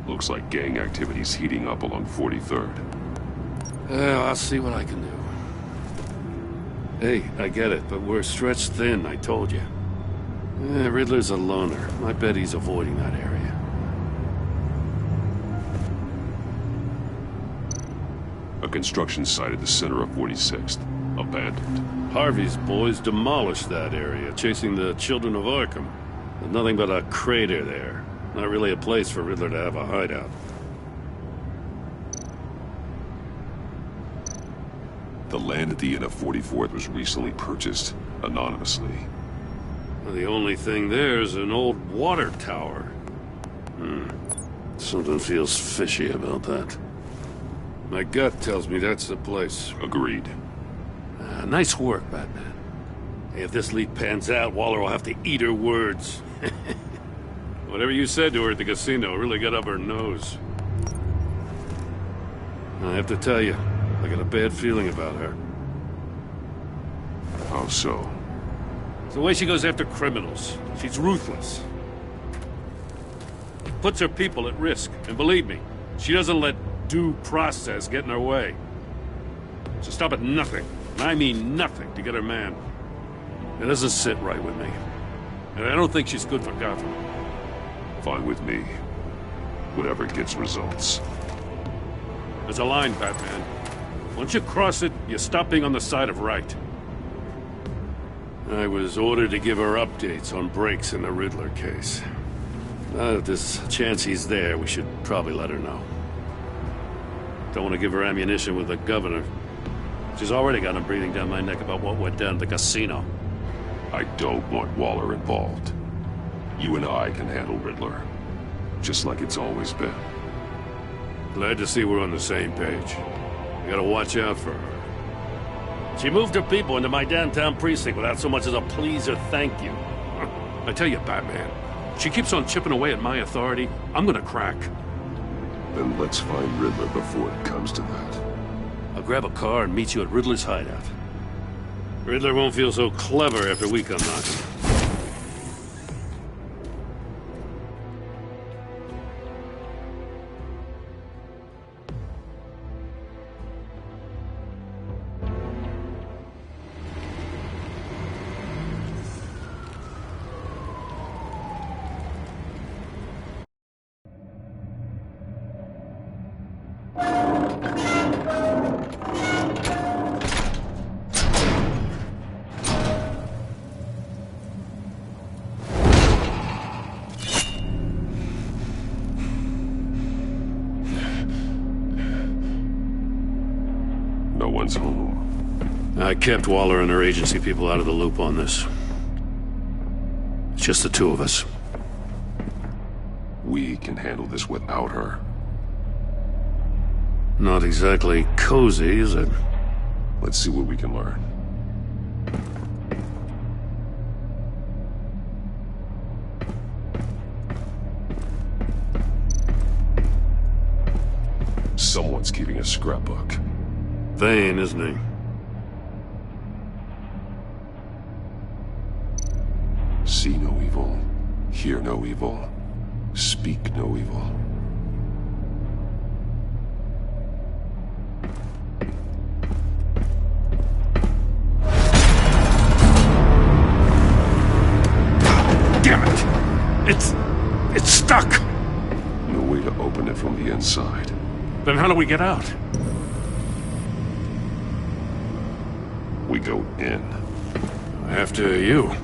Looks like gang activity's heating up along 43rd.
I'll see what I can do. Hey, I get it, but we're stretched thin, I told you. Riddler's a loner. I bet he's avoiding that area.
A construction site at the center of 46th. Abandoned.
Harvey's boys demolished that area, chasing the children of Arkham. There's nothing but a crater there. Not really a place for Riddler to have a hideout.
The land at the end of 44th was recently purchased, anonymously.
Well, the only thing there is an old water tower. Something feels fishy about that. My gut tells me that's the place.
Agreed.
Nice work, Batman. Hey, if this lead pans out, Waller will have to eat her words. Whatever you said to her at the casino really got up her nose. I have to tell you, I got a bad feeling about her.
How so?
It's the way she goes after criminals. She's ruthless. Puts her people at risk. And believe me, she doesn't let due process get in her way. She'll stop at nothing, and I mean nothing, to get her man. It doesn't sit right with me. And I don't think she's good for Gotham.
Fine with me. Whatever gets results.
There's a line, Batman. Once you cross it, you stop being on the side of right. I was ordered to give her updates on breaks in the Riddler case. Now that there's a chance he's there, we should probably let her know. Don't want to give her ammunition with the governor. She's already got him breathing down my neck about what went down at the casino.
I don't want Waller involved. You and I can handle Riddler. Just like it's always been.
Glad to see we're on the same page. We gotta watch out for her. She moved her people into my downtown precinct without so much as a please or thank you. I tell you, Batman, she keeps on chipping away at my authority, I'm gonna crack.
Then let's find Riddler before it comes to that.
I'll grab a car and meet you at Riddler's hideout. Riddler won't feel so clever after we come knocking.
No one's home.
I kept Waller and her agency people out of the loop on this. It's just the two of us.
We can handle this without her.
Not exactly cozy, is it?
Let's see what we can learn. Someone's keeping a scrapbook.
Vain, isn't he?
See no evil, hear no evil, speak no evil.
Damn it! It's stuck!
No way to open it from the inside.
Then how do we get out?
We go in.
After you.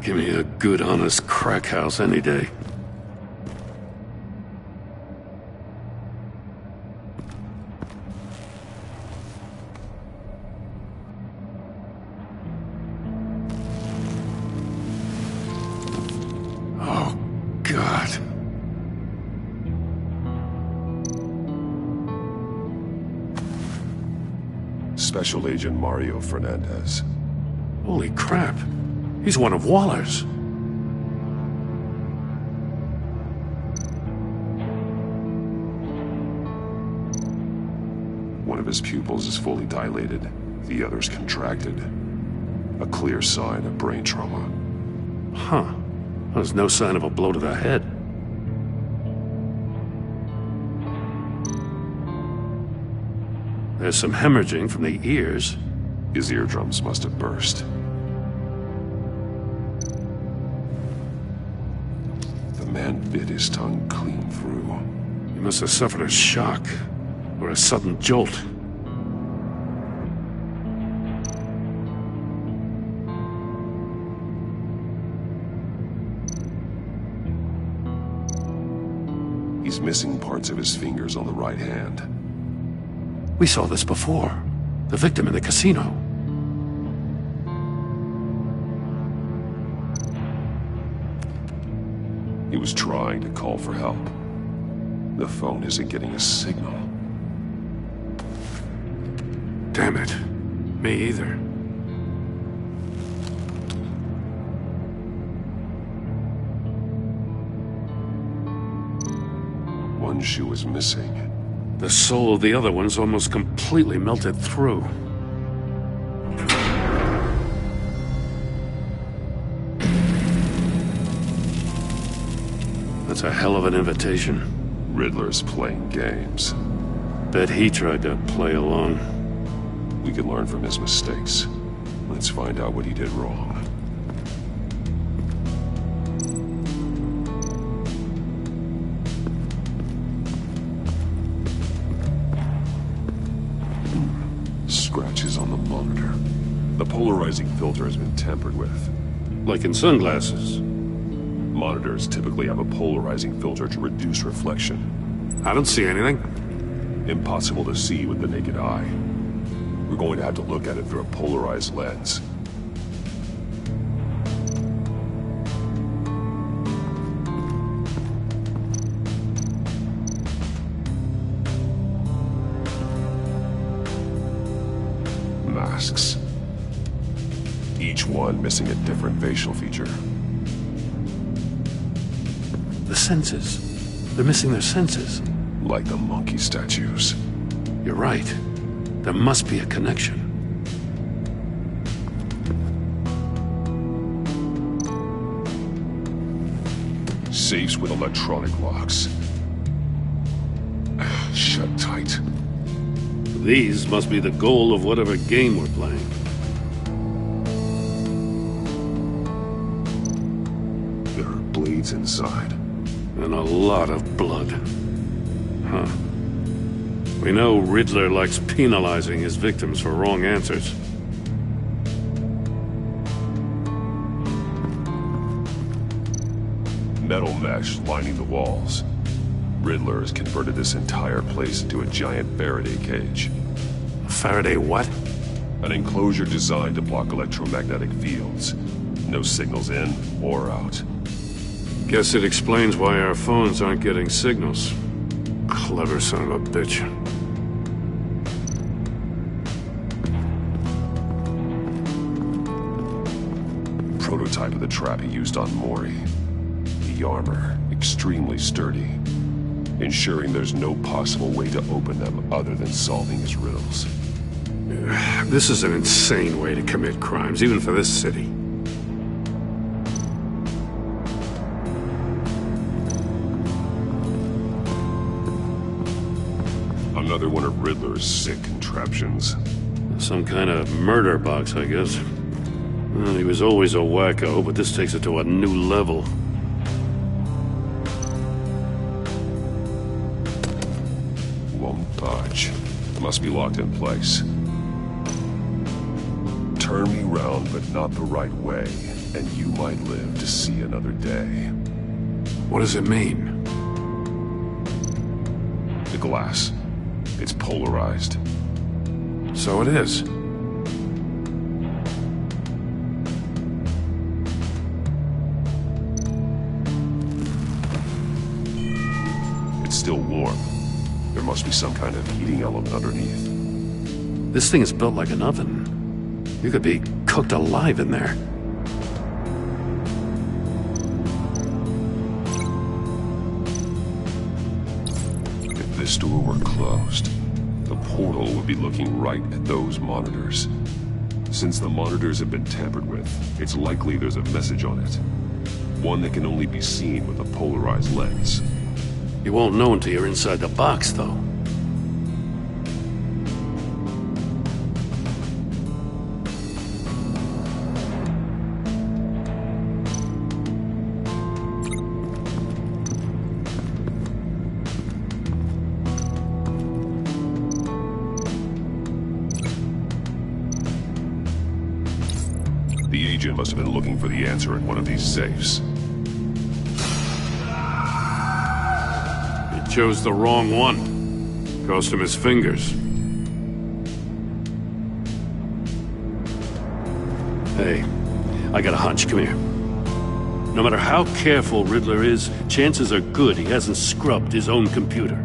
Give me a good, honest crack house any day. Oh, God.
Special Agent Mario Fernandez.
Holy crap. He's one of Waller's.
One of his pupils is fully dilated, the other's contracted. A clear sign of brain trauma.
Huh. There's no sign of a blow to the head. There's some hemorrhaging from the ears.
His eardrums must have burst. The man bit his tongue clean through.
He must have suffered a shock, or a sudden jolt.
He's missing parts of his fingers on the right hand.
We saw this before. The victim in the casino.
He was trying to call for help. The phone isn't getting a signal.
Damn it. Me either.
One shoe is missing.
The soul of the other one's almost completely melted through. That's a hell of an invitation.
Riddler's playing games.
Bet he tried to play along.
We can learn from his mistakes. Let's find out what he did wrong. Scratches on the monitor. The polarizing filter has been tampered with.
Like in sunglasses.
Monitors typically have a polarizing filter to reduce reflection.
I don't see anything.
Impossible to see with the naked eye. We're going to have to look at it through a polarized lens. Masks. Each one missing a different facial feature.
The senses. They're missing their senses.
Like the monkey statues.
You're right. There must be a connection.
Safes with electronic locks. Shut tight.
These must be the goal of whatever game we're playing.
There are blades inside.
And a lot of blood. Huh. We know Riddler likes penalizing his victims for wrong answers.
Metal mesh lining the walls. Riddler has converted this entire place into a giant Faraday cage.
A Faraday what?
An enclosure designed to block electromagnetic fields. No signals in or out.
Guess it explains why our phones aren't getting signals. Clever son of a bitch.
Prototype of the trap he used on Mori. The armor, extremely sturdy, ensuring there's no possible way to open them other than solving his riddles.
This is an insane way to commit crimes, even for this city.
Another one of Riddler's sick contraptions.
Some kind of murder box, I guess. Well, he was always a wacko, but this takes it to a new level.
Won't budge. Must be locked in place. Turn me round, but not the right way, and you might live to see another day.
What does it mean?
The glass. It's polarized.
So it is.
It's still warm. There must be some kind of heating element underneath.
This thing is built like an oven. You could be cooked alive in there.
If this door were closed, the portal would be looking right at those monitors. Since the monitors have been tampered with, it's likely there's a message on it. One that can only be seen with a polarized lens.
You won't know until you're inside the box, though.
The agent must have been looking for the answer in one of these safes.
He chose the wrong one. Cost him his fingers. Hey, I got a hunch. Come here. No matter how careful Riddler is, chances are good he hasn't scrubbed his own computer.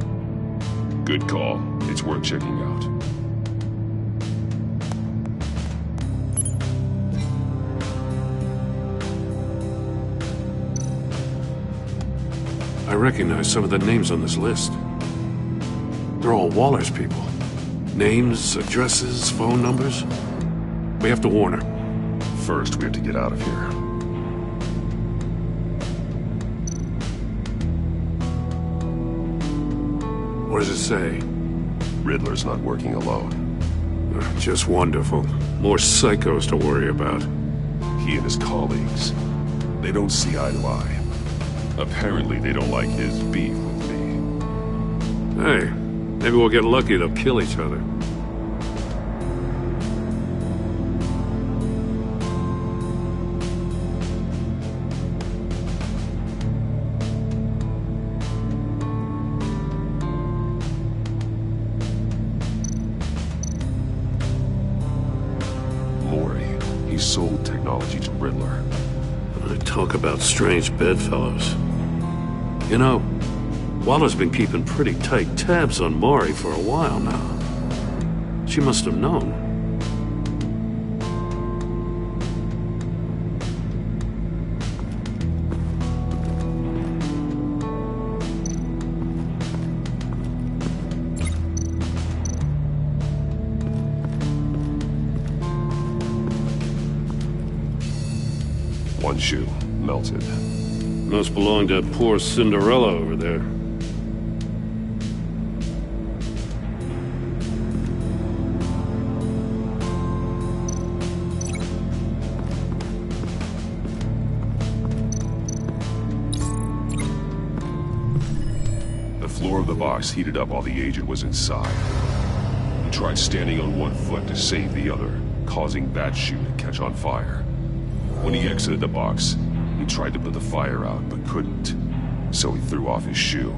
Good call. It's worth checking out.
I recognize some of the names on this list. They're all Waller's people. Names, addresses, phone numbers. We have to warn her.
First, we have to get out of here.
What does it say?
Riddler's not working alone.
Just wonderful. More psychos to worry about.
He and his colleagues, they don't see eye to eye. Apparently, they don't like his beef with me.
Hey, maybe we'll get lucky. They'll kill each other.
He sold technology to Riddler.
Talk about strange bedfellows. You know, Waller's been keeping pretty tight tabs on Maury for a while now. She must have known.
One shoe, melted.
Must belong to poor Cinderella over there.
The floor of the box heated up while the agent was inside. He tried standing on one foot to save the other, causing that shoe to catch on fire. When he exited the box, he tried to put the fire out, but couldn't. So he threw off his shoe.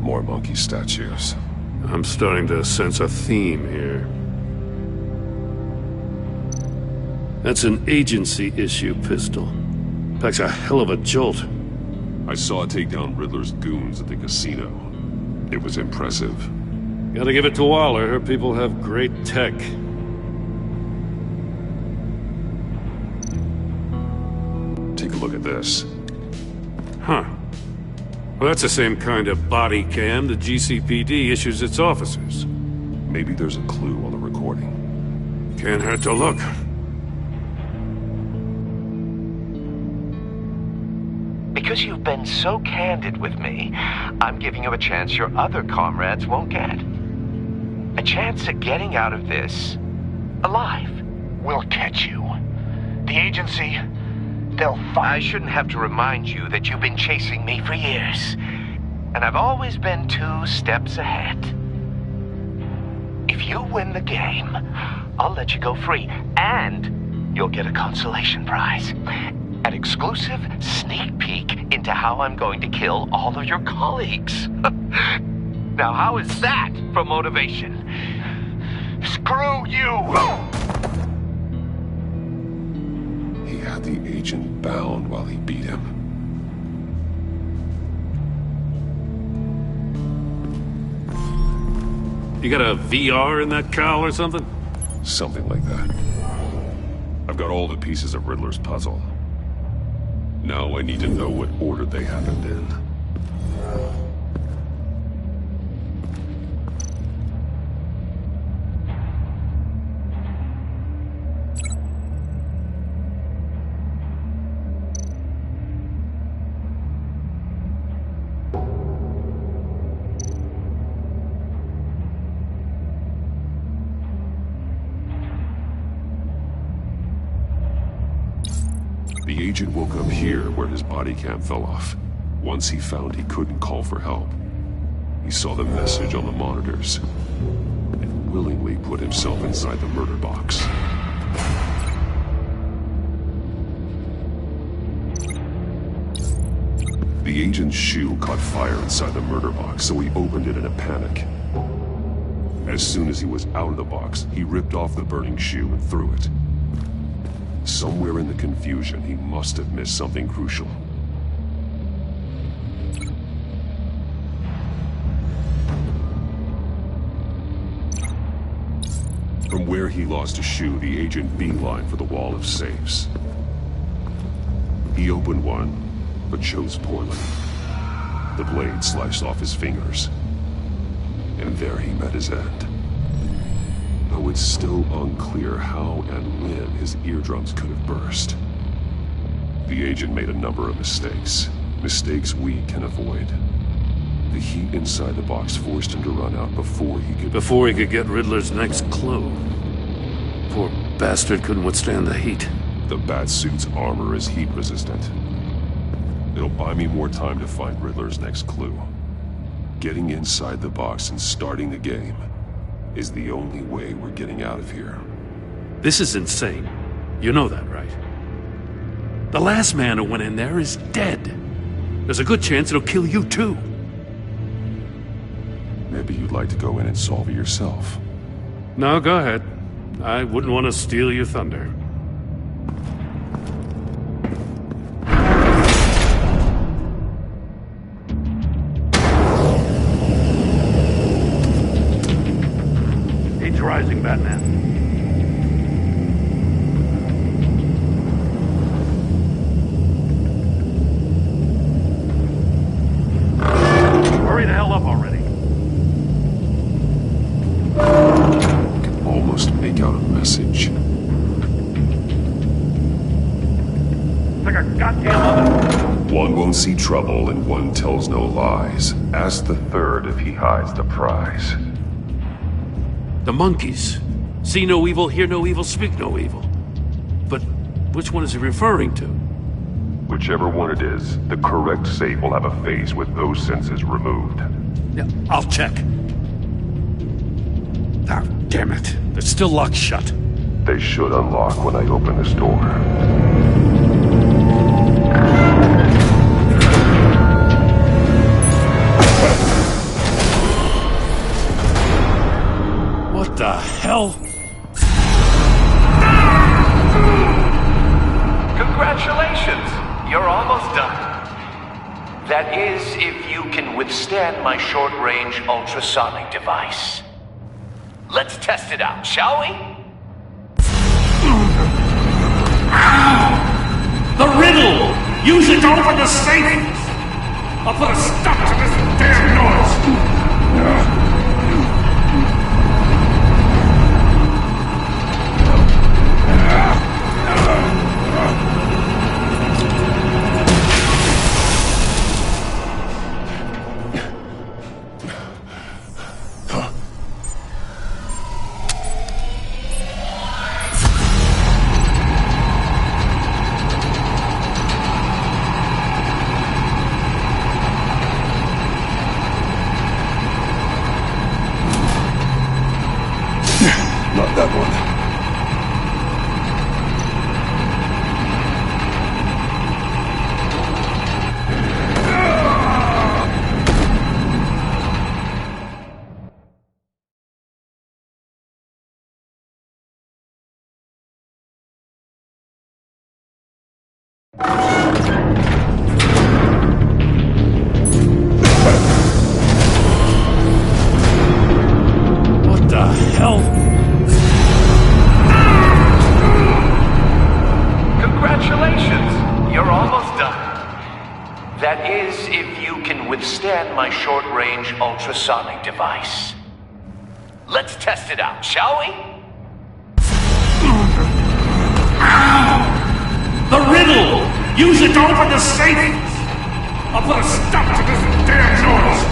More monkey statues.
I'm starting to sense a theme here. That's an agency-issue pistol. Packs a hell of a jolt.
I saw it take down Riddler's goons at the casino. It was impressive.
Gotta give it to Waller. Her people have great tech.
Take a look at this.
Huh. Well, that's the same kind of body cam the GCPD issues its officers.
Maybe there's a clue on the recording.
Can't hurt to look.
Because you've been so candid with me, I'm giving you a chance your other comrades won't get. A chance at getting out of this alive.
We'll catch you. The agency, they'll find...
I shouldn't have to remind you that you've been chasing me for years. And I've always been 2 steps ahead. If you win the game, I'll let you go free. And you'll get a consolation prize. An exclusive sneak peek into how I'm going to kill all of your colleagues. Now, how is that for motivation?
Screw you!
He had the agent bound while he beat him.
You got a VR in that cowl or something?
Something like that. I've got all the pieces of Riddler's puzzle. Now I need to know what order they happened in. The agent woke up here where his body cam fell off. Once he found he couldn't call for help. He saw the message on the monitors and willingly put himself inside the murder box. The agent's shoe caught fire inside the murder box, so he opened it in a panic. As soon as he was out of the box, he ripped off the burning shoe and threw it. Somewhere in the confusion, he must have missed something crucial. From where he lost a shoe, the agent beelined for the wall of safes. He opened one, but chose poorly. The blade sliced off his fingers. And there he met his end. Though it's still unclear how and when his eardrums could have burst. The agent made a number of mistakes. Mistakes we can avoid. The heat inside the box forced him to run out before he could
get Riddler's next clue. Poor bastard couldn't withstand the heat.
The Batsuit's armor is heat resistant. It'll buy me more time to find Riddler's next clue. Getting inside the box and starting the game is the only way we're getting out of here.
This is insane. You know that, right? The last man who went in there is dead. There's a good chance it'll kill you too.
Maybe you'd like to go in and solve it yourself.
No, go ahead. I wouldn't want to steal your thunder. Heat's rising, Batman. Hurry the hell up already.
Can almost make out a message.
Like a goddamn oven.
One won't see trouble and one tells no lies. Ask the third if he hides the prize.
The monkeys. See no evil, hear no evil, speak no evil. But which one is he referring to?
Whichever one it is, the correct safe will have a face with those senses removed.
Yeah, I'll check. Ah, damn it. They're still locked shut.
They should unlock when I open this door.
What the hell?
Congratulations! You're almost done. That is, if you can withstand my short-range ultrasonic device. Let's test it out, shall we?
The riddle! Use it to open the safe! I'll put a stop to this damn noise!
Not that one.
What the hell?
Congratulations! You're almost done. That is, if you can withstand my short-range ultrasonic device. Let's test it out, shall we?
The riddle! Use it to open the safe! I'll put a stop to this damn noise!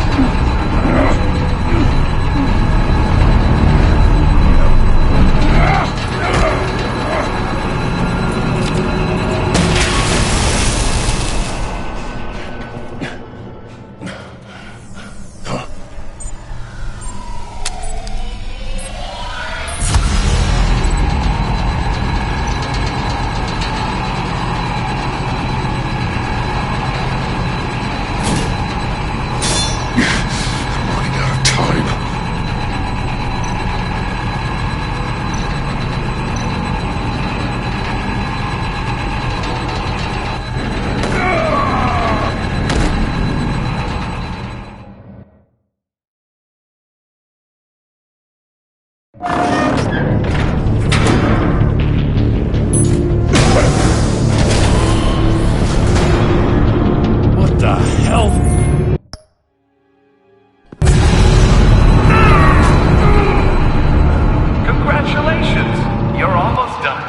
What the hell?
Congratulations! You're almost done.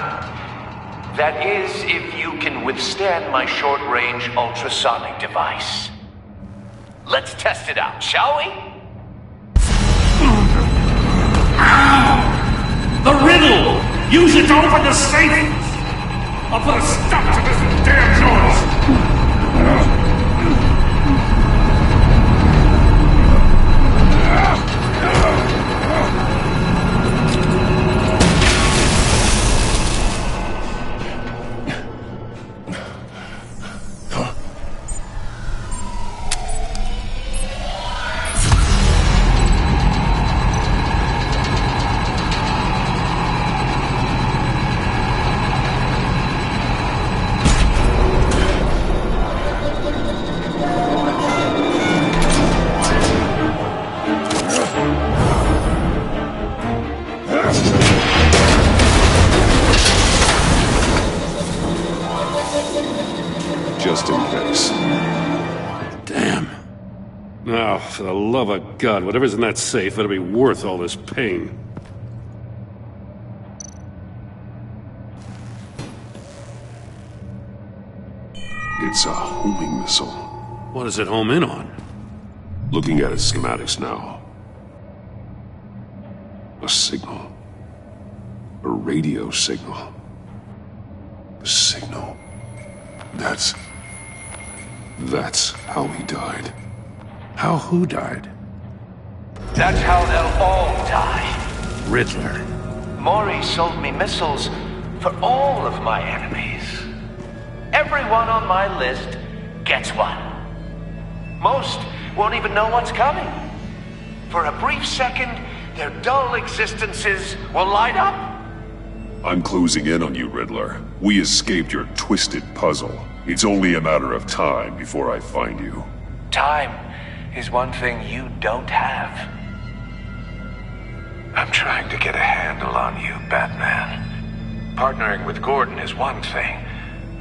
That is, if you can withstand my short-range ultrasonic device. Let's test it out, shall we?
The riddle! Use it to open the safe! I'll put a stop to this damn noise!
Just in case.
Damn. Now, for the love of God, whatever's in that safe better be worth all this pain.
It's a homing missile.
What does it home in on?
Looking at its schematics now. A signal. A radio signal. A signal. That's how he died.
How who died?
That's how they'll all die.
Riddler.
Maury sold me missiles for all of my enemies. Everyone on my list gets one. Most won't even know what's coming. For a brief second, their dull existences will light up.
I'm closing in on you, Riddler. We escaped your twisted puzzle. It's only a matter of time before I find you.
Time is one thing you don't have. I'm trying to get a handle on you, Batman. Partnering with Gordon is one thing.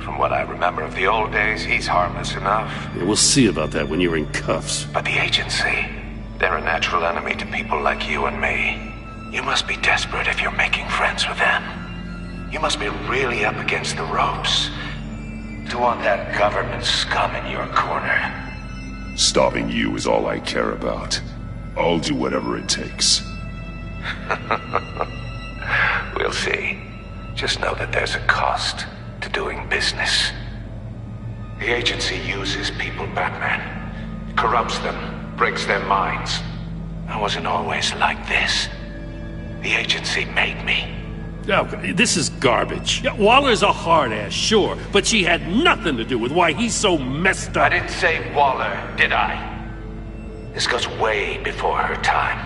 From what I remember of the old days, he's harmless enough.
Yeah, we'll see about that when you're in cuffs.
But the agency, they're a natural enemy to people like you and me. You must be desperate if you're making friends with them. You must be really up against the ropes to want that government scum in your corner.
Stopping you is all I care about. I'll do whatever it takes.
We'll see. Just know that there's a cost to doing business. The agency uses people, Batman. Corrupts them, breaks their minds. I wasn't always like this. The agency made me.
Oh, this is garbage. Yeah, Waller's a hard-ass, sure, but she had nothing to do with why he's so messed up.
I didn't say Waller, did I? This goes way before her time.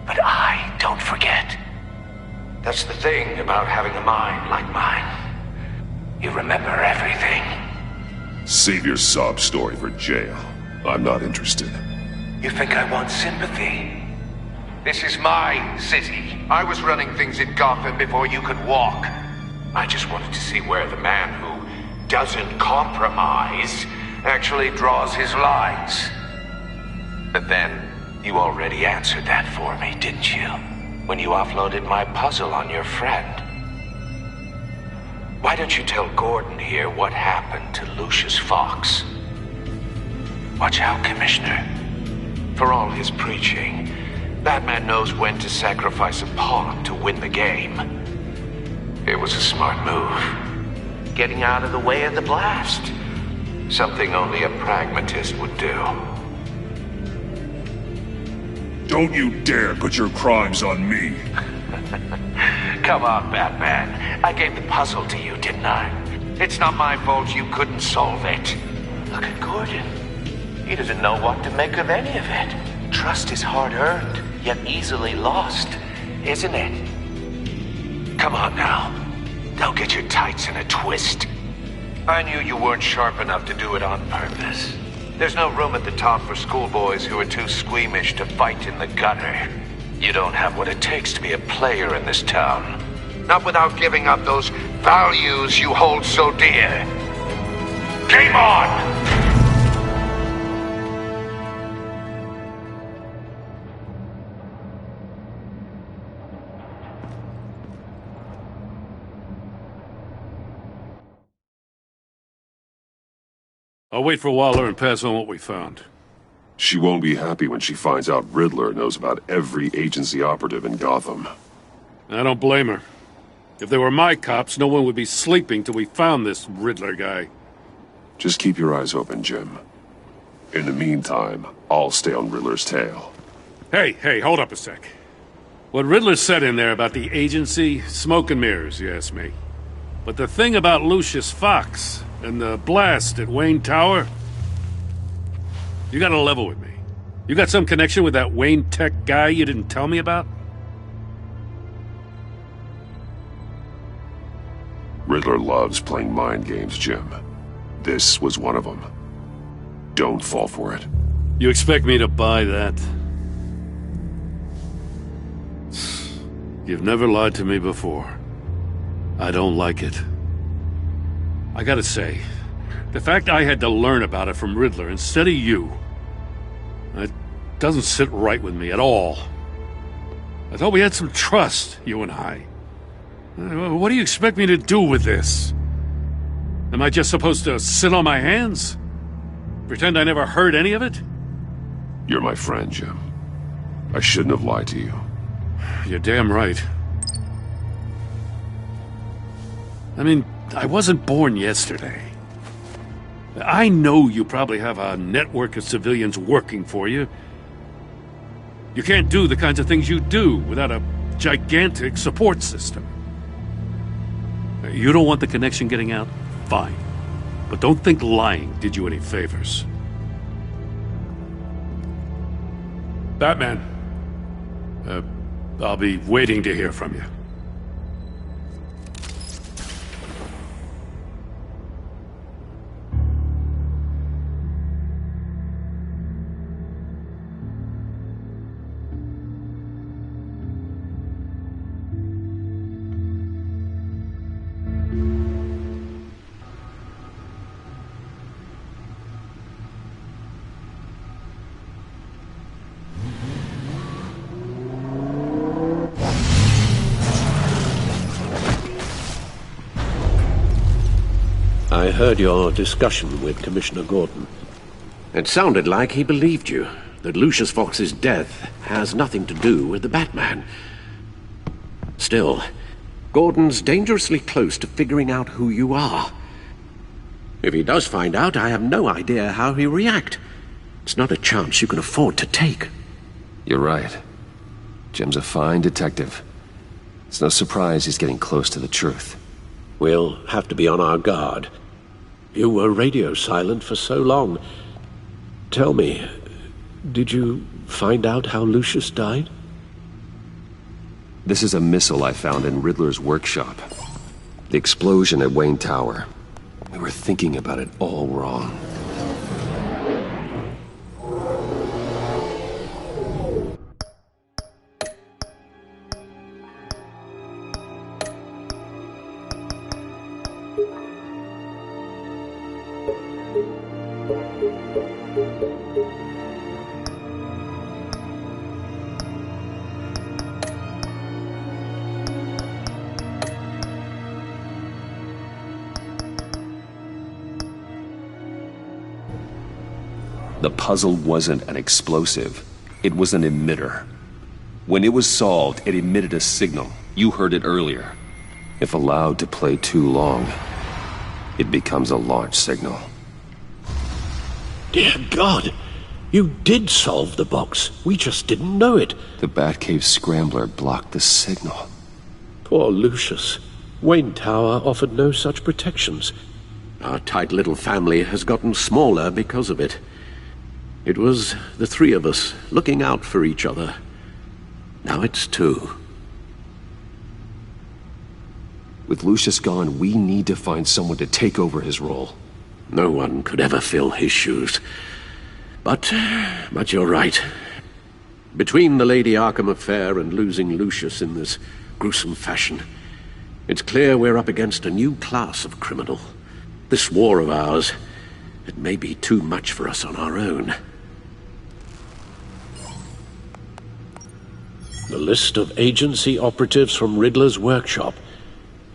But I don't forget. That's the thing about having a mind like mine. You remember everything.
Save your sob story for jail. I'm not interested.
You think I want sympathy? This is my city. I was running things in Gotham before you could walk. I just wanted to see where the man who doesn't compromise actually draws his lines. But then, you already answered that for me, didn't you? When you offloaded my puzzle on your friend. Why don't you tell Gordon here what happened to Lucius Fox? Watch out, Commissioner. For all his preaching, Batman knows when to sacrifice a pawn to win the game. It was a smart move. Getting out of the way of the blast. Something only a pragmatist would do.
Don't you dare put your crimes on me.
Come on, Batman. I gave the puzzle to you, didn't I? It's not my fault you couldn't solve it. Look at Gordon. He doesn't know what to make of any of it. Trust is hard-earned, yet easily lost, isn't it? Come on now. Don't get your tights in a twist. I knew you weren't sharp enough to do it on purpose. There's no room at the top for schoolboys who are too squeamish to fight in the gutter.
You don't have what it takes to be a player in this town. Not without giving up those values you hold so dear. Game on!
I'll wait for Waller and pass on what we found.
She won't be happy when she finds out Riddler knows about every agency operative in Gotham.
I don't blame her. If they were my cops, no one would be sleeping till we found this Riddler guy.
Just keep your eyes open, Jim. In the meantime, I'll stay on Riddler's tail.
Hey, hold up a sec. What Riddler said in there about the agency, smoke and mirrors, you ask me. But the thing about Lucius Fox and the blast at Wayne Tower, you gotta level with me. You got some connection with that Wayne Tech guy you didn't tell me about?
Riddler loves playing mind games, Jim. This was one of them. Don't fall for it.
You expect me to buy that? You've never lied to me before. I don't like it. I gotta say, the fact I had to learn about it from Riddler instead of you, it doesn't sit right with me at all. I thought we had some trust, you and I. What do you expect me to do with this? Am I just supposed to sit on my hands? Pretend I never heard any of it?
You're my friend, Jim. I shouldn't have lied to you.
You're damn right. I mean, I wasn't born yesterday. I know you probably have a network of civilians working for you. You can't do the kinds of things you do without a gigantic support system. You don't want the connection getting out? Fine. But don't think lying did you any favors. Batman. I'll be waiting to hear from you.
I heard your discussion with Commissioner Gordon. It sounded like he believed you, that Lucius Fox's death has nothing to do with the Batman. Still, Gordon's dangerously close to figuring out who you are. If he does find out, I have no idea how he'll react. It's not a chance you can afford to take.
You're right. Jim's a fine detective. It's no surprise he's getting close to the truth.
We'll have to be on our guard. You were radio silent for so long. Tell me, did you find out how Lucius died?
This is a missile I found in Riddler's workshop. The explosion at Wayne Tower. We were thinking about it all wrong. The puzzle wasn't an explosive. It was an emitter. When it was solved, it emitted a signal. You heard it earlier. If allowed to play too long, it becomes a launch signal.
Dear God! You did solve the box. We just didn't know it.
The Batcave scrambler blocked the signal.
Poor Lucius. Wayne Tower offered no such protections. Our tight little family has gotten smaller because of it. It was the three of us looking out for each other. Now it's two.
With Lucius gone, we need to find someone to take over his role.
No one could ever fill his shoes. But you're right. Between the Lady Arkham affair and losing Lucius in this gruesome fashion, it's clear we're up against a new class of criminal. This war of ours, it may be too much for us on our own. The list of agency operatives from Riddler's workshop.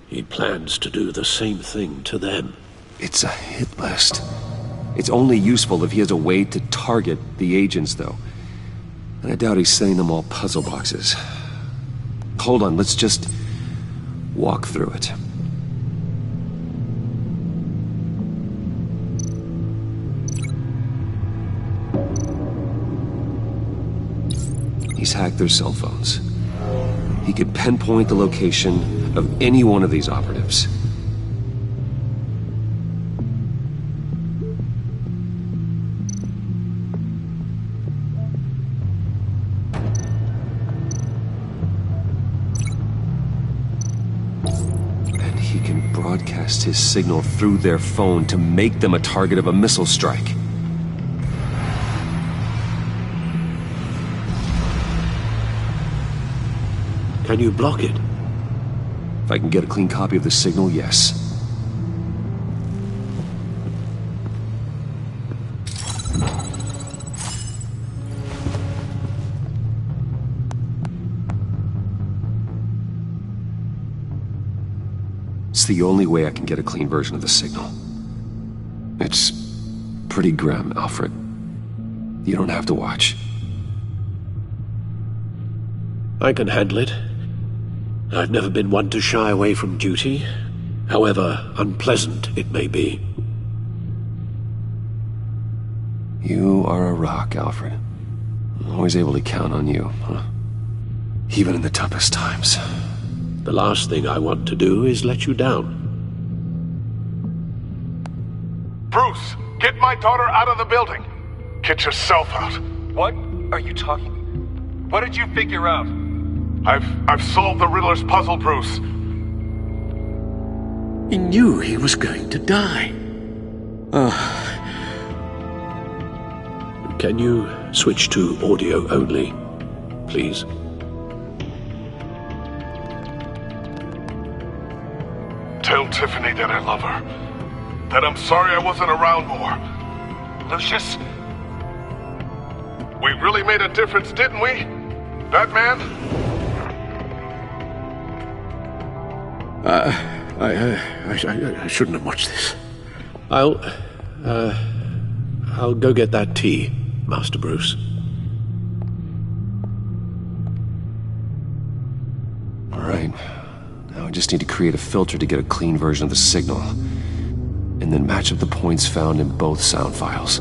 He plans to do the same thing to them.
It's a hit list. It's only useful if he has a way to target the agents, though. And I doubt he's sending them all puzzle boxes. Hold on, let's just walk through it. He's hacked their cell phones. He could pinpoint the location of any one of these operatives. And he can broadcast his signal through their phone to make them a target of a missile strike.
Can you block it?
If I can get a clean copy of the signal, yes. It's the only way I can get a clean version of the signal. It's pretty grim, Alfred. You don't have to watch.
I can handle it. I've never been one to shy away from duty, however unpleasant it may be.
You are a rock, Alfred. I'm always able to count on you, huh? Even in the toughest times.
The last thing I want to do is let you down.
Bruce, get my daughter out of the building. Get yourself out.
What are you talking? What did you figure out?
I've solved the Riddler's puzzle, Bruce.
He knew he was going to die. Can you switch to audio only, please?
Tell Tiffany that I love her. That I'm sorry I wasn't around more.
Lucius?
We really made a difference, didn't we? Batman?
I shouldn't have watched this. I'll go get that tea, Master Bruce.
All right. Now I just need to create a filter to get a clean version of the signal, and then match up the points found in both sound files.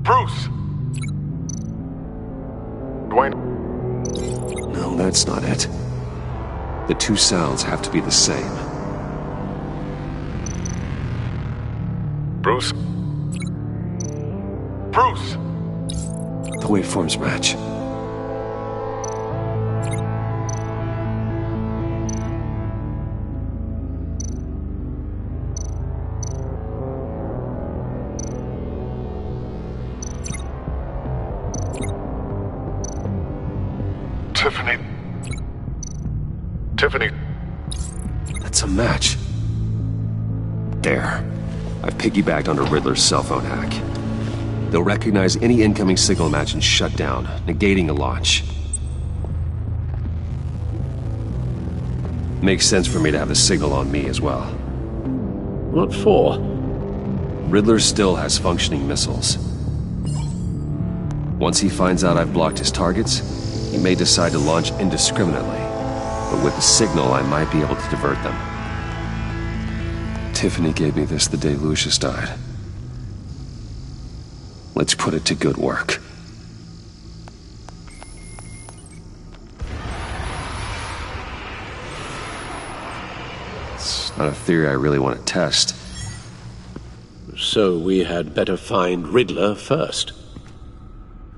Bruce! Dwayne?
No, that's not it. The two sounds have to be the same.
Bruce? Bruce!
The waveforms match.
Tiffany.
That's a match. There. I've piggybacked onto Riddler's cell phone hack. They'll recognize any incoming signal match and shut down, negating a launch. Makes sense for me to have the signal on me as well.
What for?
Riddler still has functioning missiles. Once he finds out I've blocked his targets, he may decide to launch indiscriminately. But with the signal, I might be able to divert them. Tiffany gave me this the day Lucius died. Let's put it to good work. It's not a theory I really want to test.
so we had better find Riddler first.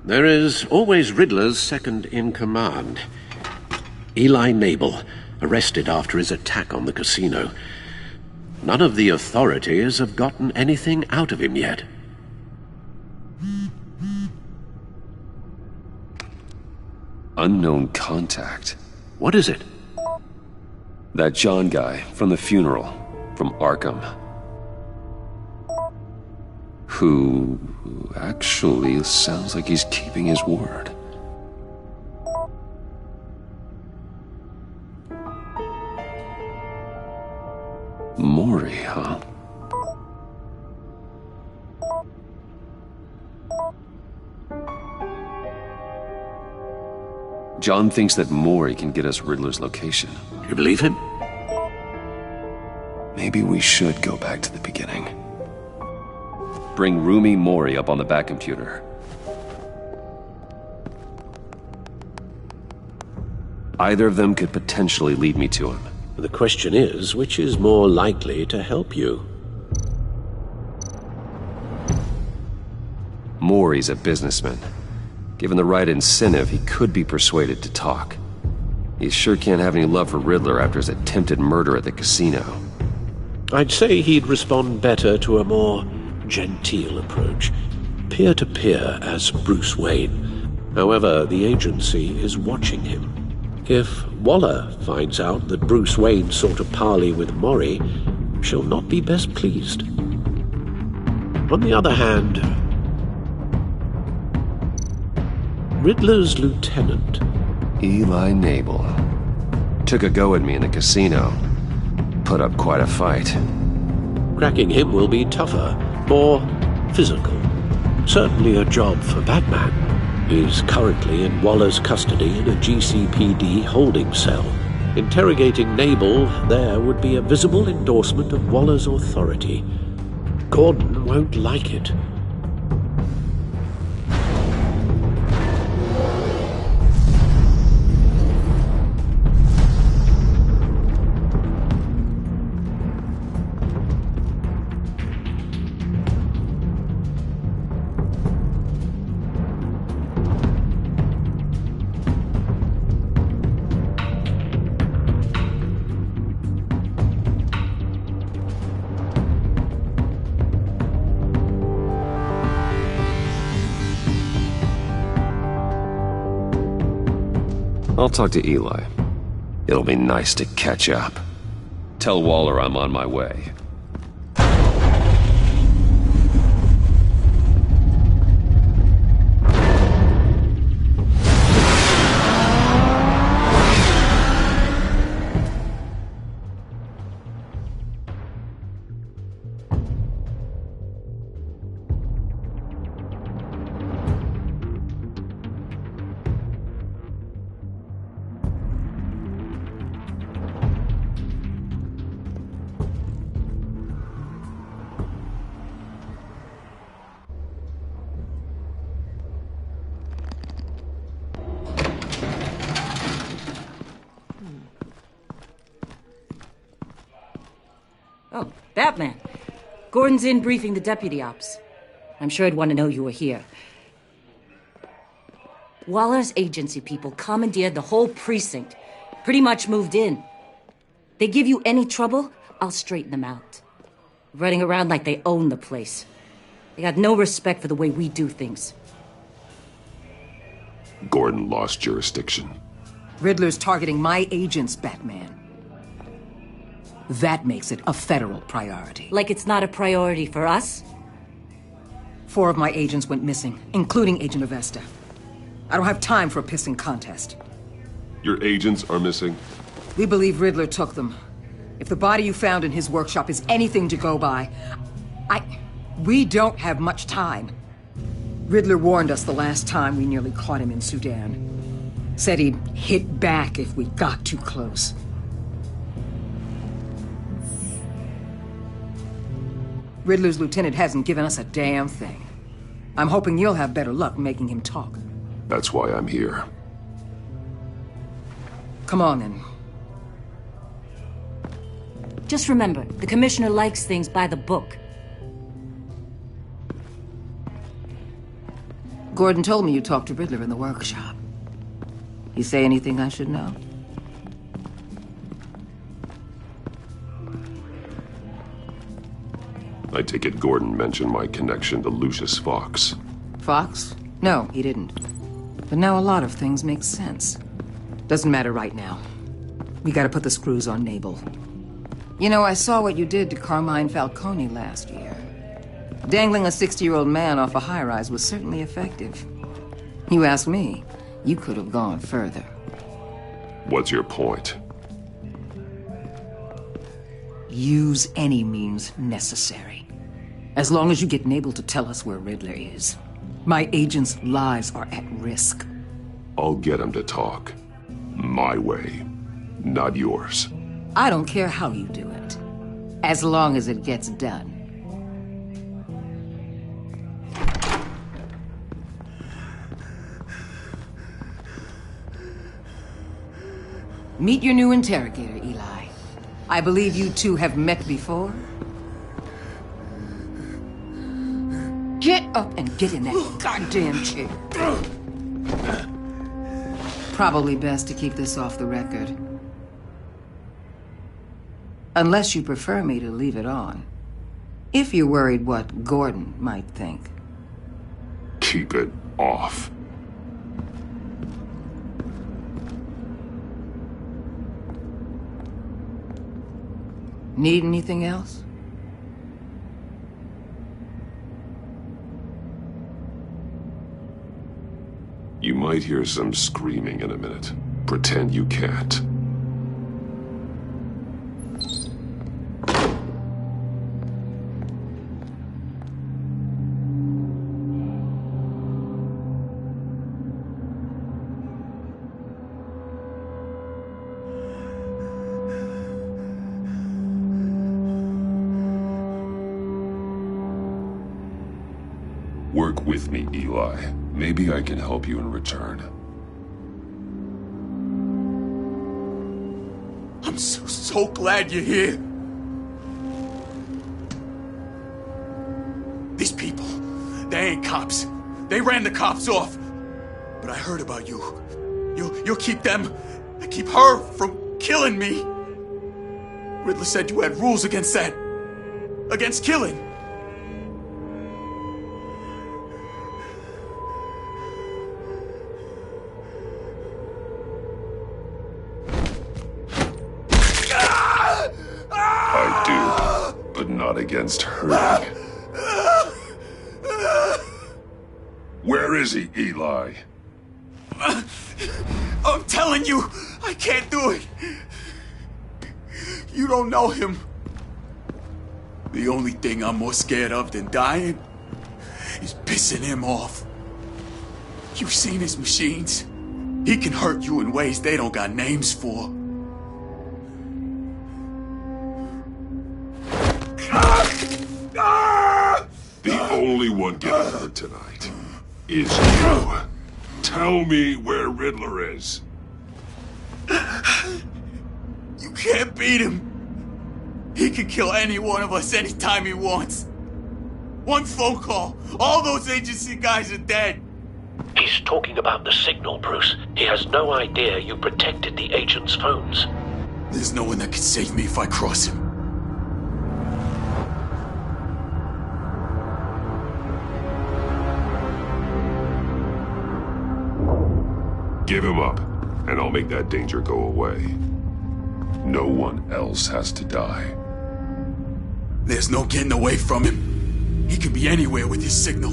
There is always Riddler's second-in-command. Eli Nabel, arrested after his attack on the casino. None of the authorities have gotten anything out of him yet.
Unknown contact.
What is it?
That John guy from the funeral, from Arkham. Who actually sounds like he's keeping his word. Maury, huh? John thinks that Maury can get us Riddler's location.
You believe him?
Maybe we should go back to the beginning. Bring Rumi Maury up on the back computer. Either of them could potentially lead me to him.
The question is, which is more likely to help you?
Maury's a businessman. Given the right incentive, he could be persuaded to talk. He sure can't have any love for Riddler after his attempted murder at the casino.
I'd say he'd respond better to a more genteel approach. Peer-to-peer as Bruce Wayne. However, the agency is watching him. If Waller finds out that Bruce Wayne sought a parley with Maury, she'll not be best pleased. On the other hand, Riddler's lieutenant,
Eli Nabel, took a go at me in the casino. Put up quite a fight.
Cracking him will be tougher, more physical. Certainly a job for Batman. He's currently in Waller's custody in a GCPD holding cell. Interrogating Nabel there would be a visible endorsement of Waller's authority. Gordon won't like it.
I'll talk to Eli. It'll be nice to catch up. Tell Waller I'm on my way.
Oh, Batman. Gordon's in briefing the deputy ops. I'm sure I'd want to know you were here. Waller's agency people commandeered the whole precinct. Pretty much moved in. They give you any trouble, I'll straighten them out. Running around like they own the place. They got no respect for the way we do things.
Gordon lost jurisdiction.
Riddler's targeting my agents, Batman. That makes it a federal priority.
Like it's not a priority for us?
4 of my agents went missing, including Agent Avesta. I don't have time for a pissing contest.
Your agents are missing?
We believe Riddler took them. If the body you found in his workshop is anything to go by, we don't have much time. Riddler warned us the last time we nearly caught him in Sudan. Said he'd hit back if we got too close. Riddler's lieutenant hasn't given us a damn thing. I'm hoping you'll have better luck making him talk.
That's why I'm here.
Come on, then.
Just remember, the commissioner likes things by the book.
Gordon told me you talked to Riddler in the workshop. He say anything I should know?
I take it Gordon mentioned my connection to Lucius Fox.
Fox? No, he didn't. But now a lot of things make sense. Doesn't matter right now. We gotta put the screws on Nabel. You know, I saw what you did to Carmine Falcone last year. Dangling a 60-year-old man off a high-rise was certainly effective. You ask me, you could have gone further.
What's your point?
Use any means necessary. As long as you get Nabel to tell us where Riddler is. My agents' lives are at risk.
I'll get him to talk. My way, not yours.
I don't care how you do it, as long as it gets done. Meet your new interrogator, Eli. I believe you two have met before. Get up and get in that goddamn chair. Probably best to keep this off the record. Unless you prefer me to leave it on. If you're worried what Gordon might think.
Keep it off.
Need anything else?
You might hear some screaming in a minute. Pretend you can't. Work with me, Eli. Maybe I can help you in return.
I'm so glad you're here. These people, they ain't cops. They ran the cops off. But I heard about you. You'll keep them, keep her from killing me. Riddler said you had rules against that. Against killing.
Not against hurting. Where is he, Eli?
I'm telling you, I can't do it. You don't know him. The only thing I'm more scared of than dying is pissing him off. You've seen his machines. He can hurt you in ways they don't got names for.
The only one getting hurt tonight is you. Tell me where Riddler is.
You can't beat him. He can kill any one of us anytime he wants. One phone call, all those agency guys are dead.
He's talking about the signal, Bruce. He has no idea you protected the agents' phones.
There's no one that can save me if I cross him.
Give him up, and I'll make that danger go away. No one else has to die.
There's no getting away from him. He could be anywhere with his signal.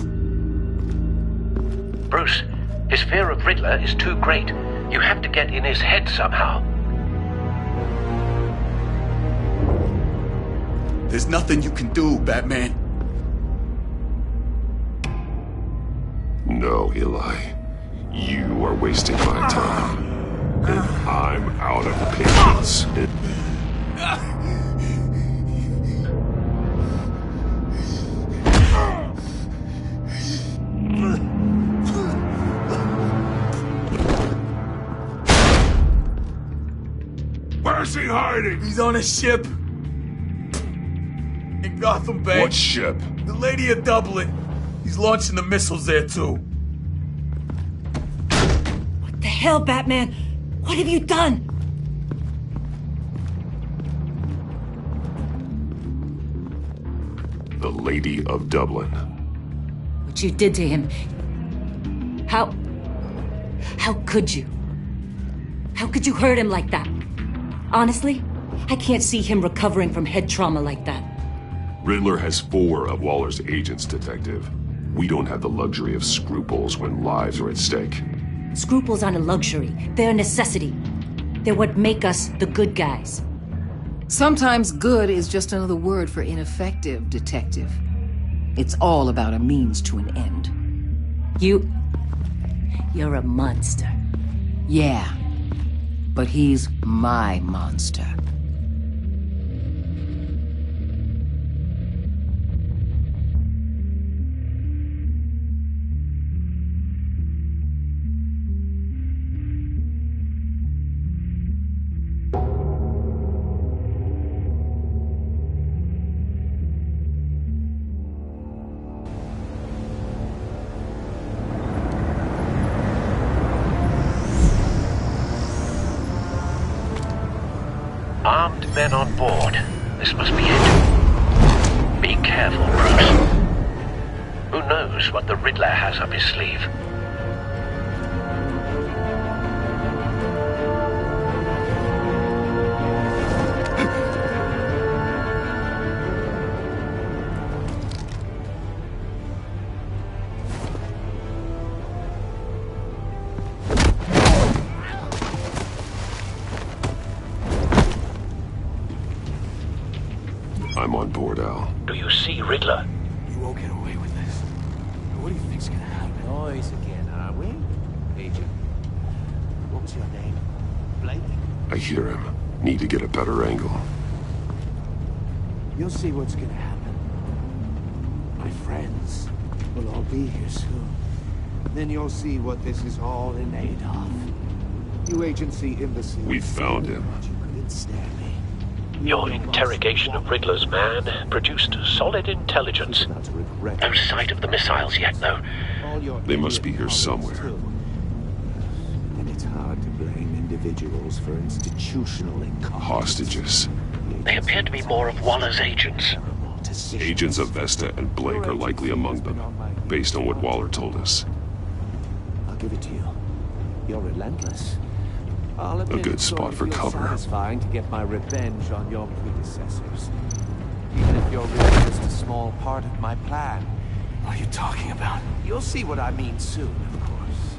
Bruce, his fear of Riddler is too great. You have to get in his head somehow.
There's nothing you can do, Batman.
No, Eli. You are wasting my time. And I'm out of patience. Where's he hiding?
He's on a ship. In Gotham Bay.
What ship?
The Lady of Dublin. He's launching the missiles there, too.
hell, Batman? What have you done?
The Lady of Dublin.
What you did to him. How could you? How could you hurt him like that? Honestly, I can't see him recovering from head trauma like that.
Riddler has 4 of Waller's agents, Detective. We don't have the luxury of scruples when lives are at stake.
Scruples aren't a luxury. They're a necessity. They're what make us the good guys.
Sometimes good is just another word for ineffective, Detective. It's all about a means to an end.
You're a monster.
Yeah, but he's my monster.
Armed men on board. This must be it. Be careful, Bruce. Who knows what the Riddler has up his sleeve?
I'm on board, Al.
Do you see Riddler?
You won't get away with this. What do you think's gonna happen?
Noise again, are we? Agent. What was your name? Blake?
I hear him. Need to get a better angle.
You'll see what's gonna happen. My friends will all be here soon. Then you'll see what this is all in aid of. You agency imbeciles.
We found him.
You couldn't stand me.
Your interrogation of Riddler's man produced solid intelligence. No sight of the missiles yet, though.
They must be here somewhere.
And it's hard to blame individuals for institutional incompetence.
Hostages.
They appear to be more of Waller's agents.
Agents of Vesta and Blake are likely among them, based on what Waller told us.
I'll give it to you. You're relentless.
A good spot for cover.
Satisfying to get my revenge on your predecessors. Even if you're really just a small part of my plan.
What are you talking about?
You'll see what I mean soon, of course.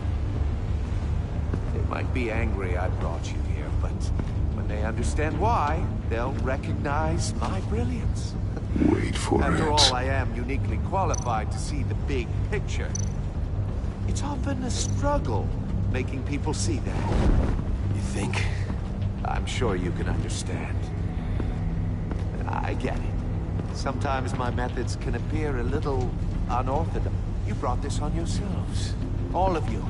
They might be angry I brought you here, but when they understand why, they'll recognize my brilliance.
Wait for
After
it.
all, I am uniquely qualified to see the big picture. It's often a struggle making people see that.
You think?
I'm sure you can understand. I get it. Sometimes my methods can appear a little unorthodox. You brought this on yourselves. All of you.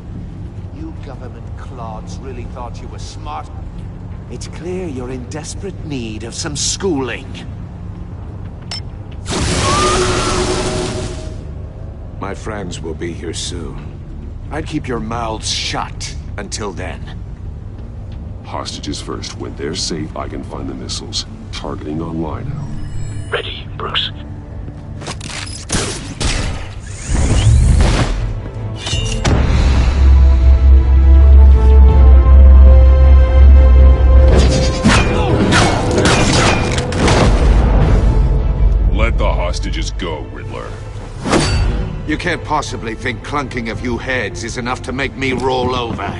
You government clods really thought you were smart. It's clear you're in desperate need of some schooling. My friends will be here soon. I'd keep your mouths shut until then.
Hostages first. When they're safe, I can find the missiles. Targeting on Lino.
Ready, Bruce.
Let the hostages go, Riddler.
You can't possibly think clunking a few heads is enough to make me roll over.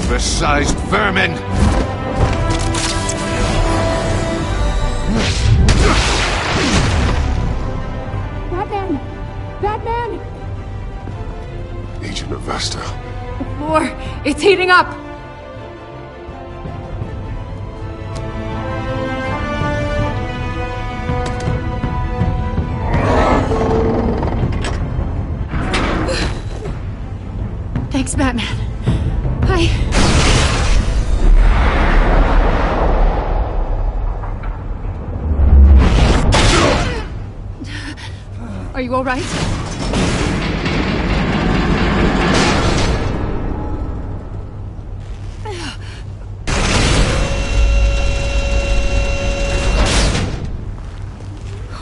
Oversized vermin!
Batman! Batman!
Agent of Vesta.
The floor, it's heating up! Thanks, Batman. Are you all right?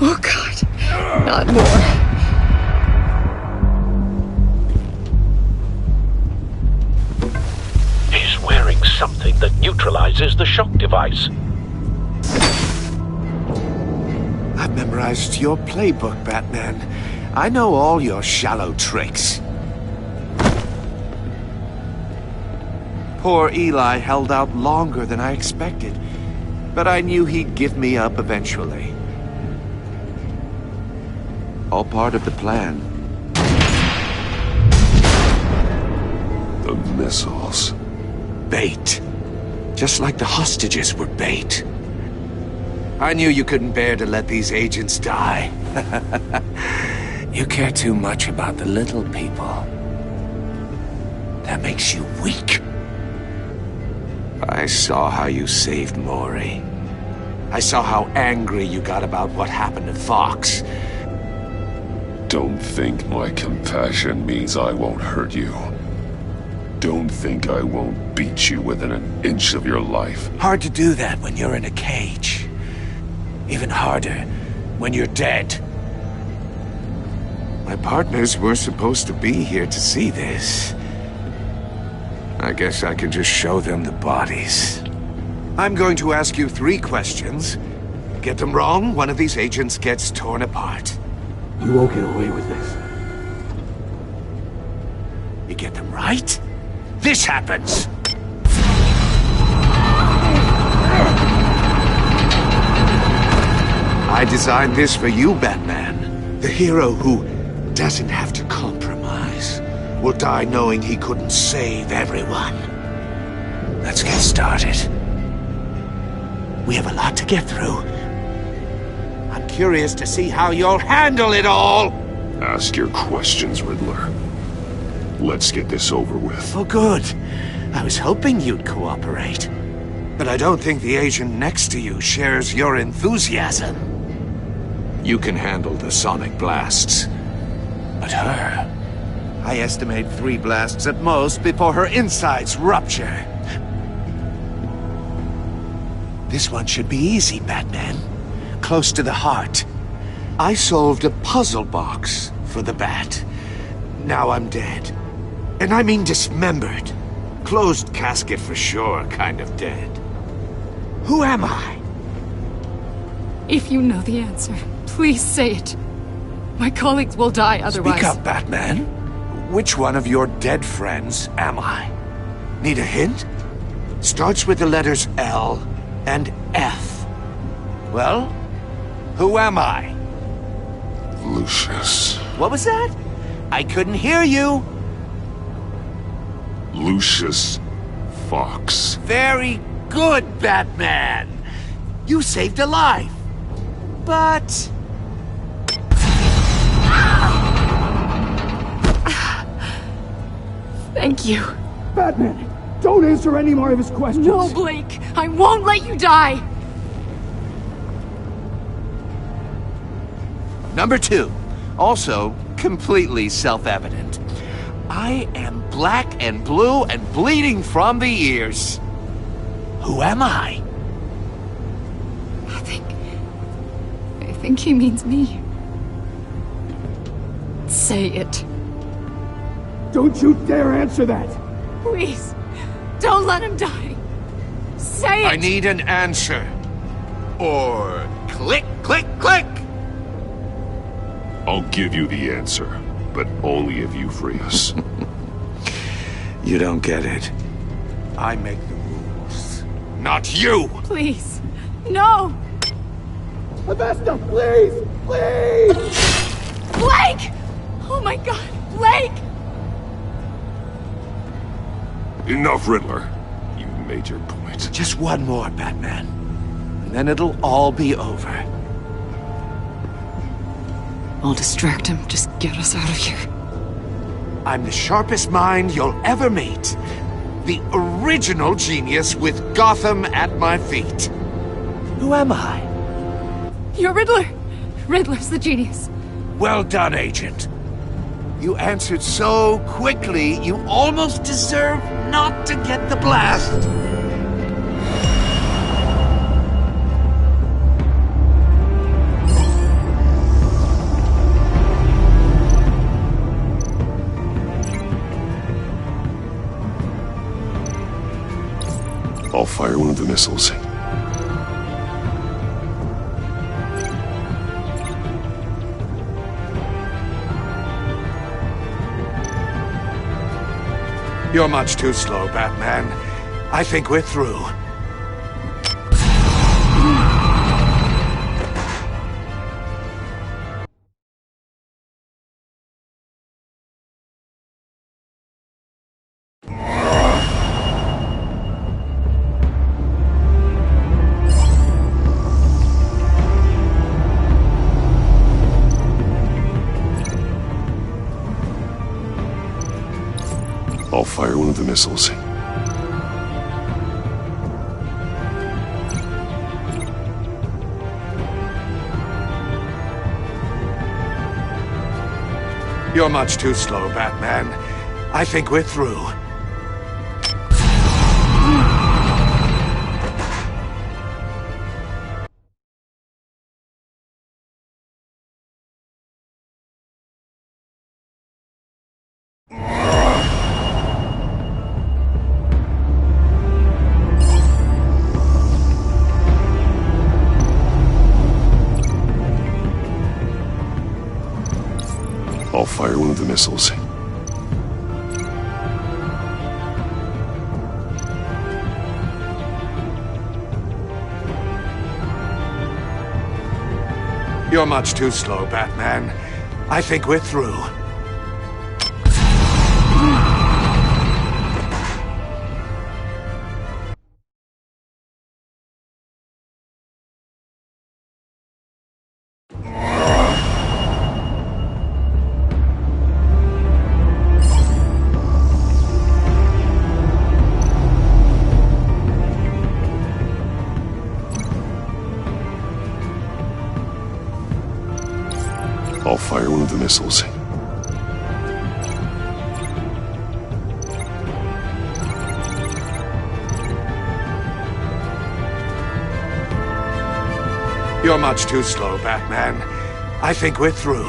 Oh, God. Not more.
He's wearing something that neutralizes the shock device.
I've memorized your playbook, Batman. I know all your shallow tricks. Poor Eli held out longer than I expected, but I knew he'd give me up eventually. All part of the plan.
The missiles.
Bait. Just like the hostages were bait. I knew you couldn't bear to let these agents die. You care too much about the little people. That makes you weak. I saw how you saved Maury. I saw how angry you got about what happened to Fox.
Don't think my compassion means I won't hurt you. Don't think I won't beat you within an inch of your life.
Hard to do that when you're in a cage. Even harder when you're dead. My partners were supposed to be here to see this. I guess I can just show them the bodies. I'm going to ask you 3 questions. Get them wrong, one of these agents gets torn apart.
You won't get away with this.
You get them right, this happens! I designed this for you, Batman. The hero who doesn't have to compromise. Will die knowing he couldn't save everyone. Let's get started. We have a lot to get through. I'm curious to see how you'll handle it all!
Ask your questions, Riddler. Let's get this over with.
Oh, good. I was hoping you'd cooperate. But I don't think the agent next to you shares your enthusiasm. You can handle the sonic blasts. But her... I estimate 3 blasts at most before her insides rupture. This one should be easy, Batman. Close to the heart. I solved a puzzle box for the Bat. Now I'm dead. And I mean dismembered. Closed casket for sure, kind of dead. Who am I?
If you know the answer, please say it. My colleagues will die otherwise.
Speak up, Batman. Which one of your dead friends am I? Need a hint? Starts with the letters L and F. Well, who am I?
Lucius.
What was that? I couldn't hear you.
Lucius Fox.
Very good, Batman. You saved a life. But...
Thank you.
Batman, don't answer any more of his questions.
No, Blake. I won't let you die.
Number 2. Also, completely self-evident. I am black and blue and bleeding from the ears. Who am I?
I think he means me. Say it.
Don't you dare answer that!
Please, don't let him die. Say it!
I need an answer. Or click, click, click!
I'll give you the answer, but only if you free us.
You don't get it. I make the rules, not you!
Please, no!
Avesta, please! Please!
Blake! Oh my God, Blake!
Enough, Riddler. You've made your point.
Just one more, Batman. And then it'll all be over.
I'll distract him. Just get us out of here.
I'm the sharpest mind you'll ever meet. The original genius with Gotham at my feet. Who am I?
You're Riddler. Riddler's the genius.
Well done, Agent. You answered so quickly, you almost deserve not to get the blast.
I'll fire one of the missiles.
You're much too slow, Batman. I think we're through.
I'll fire one of the missiles.
You're much too slow, Batman. I think we're through.
I'll fire one of the missiles.
You're much too slow, Batman. I think we're through.
I'll fire one of the missiles.
You're much too slow, Batman. I think we're through.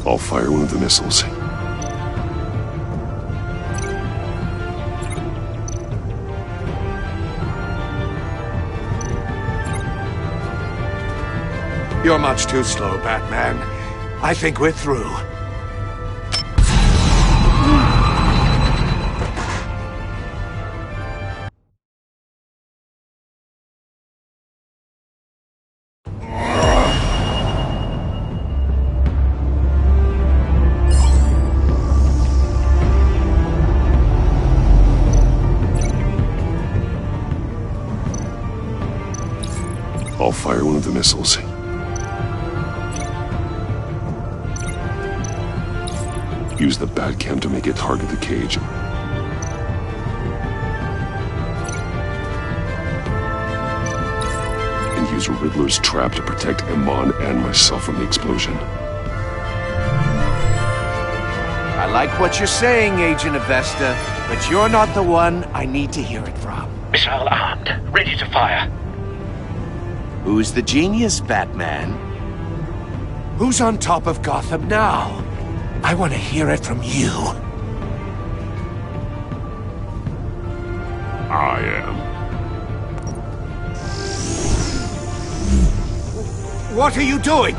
I'll fire one of the missiles.
You're much too slow, Batman. I think we're through.
I'll fire one of the missiles. Use the Batcam to make it target the cage. And use Riddler's trap to protect Iman and myself from the explosion.
I like what you're saying, Agent Avesta, but you're not the one I need to hear it from.
Missile armed, ready to fire.
Who's the genius, Batman? Who's on top of Gotham now? I want to hear it from you.
I am.
What are you doing?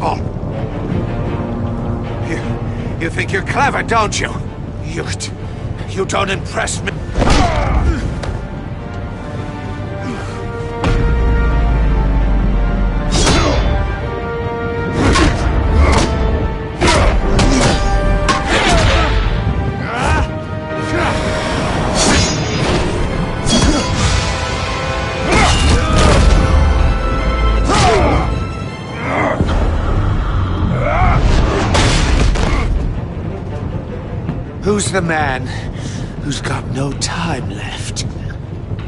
impossible! You think you're clever, don't you? You don't impress me. Who's the man who's got no time left?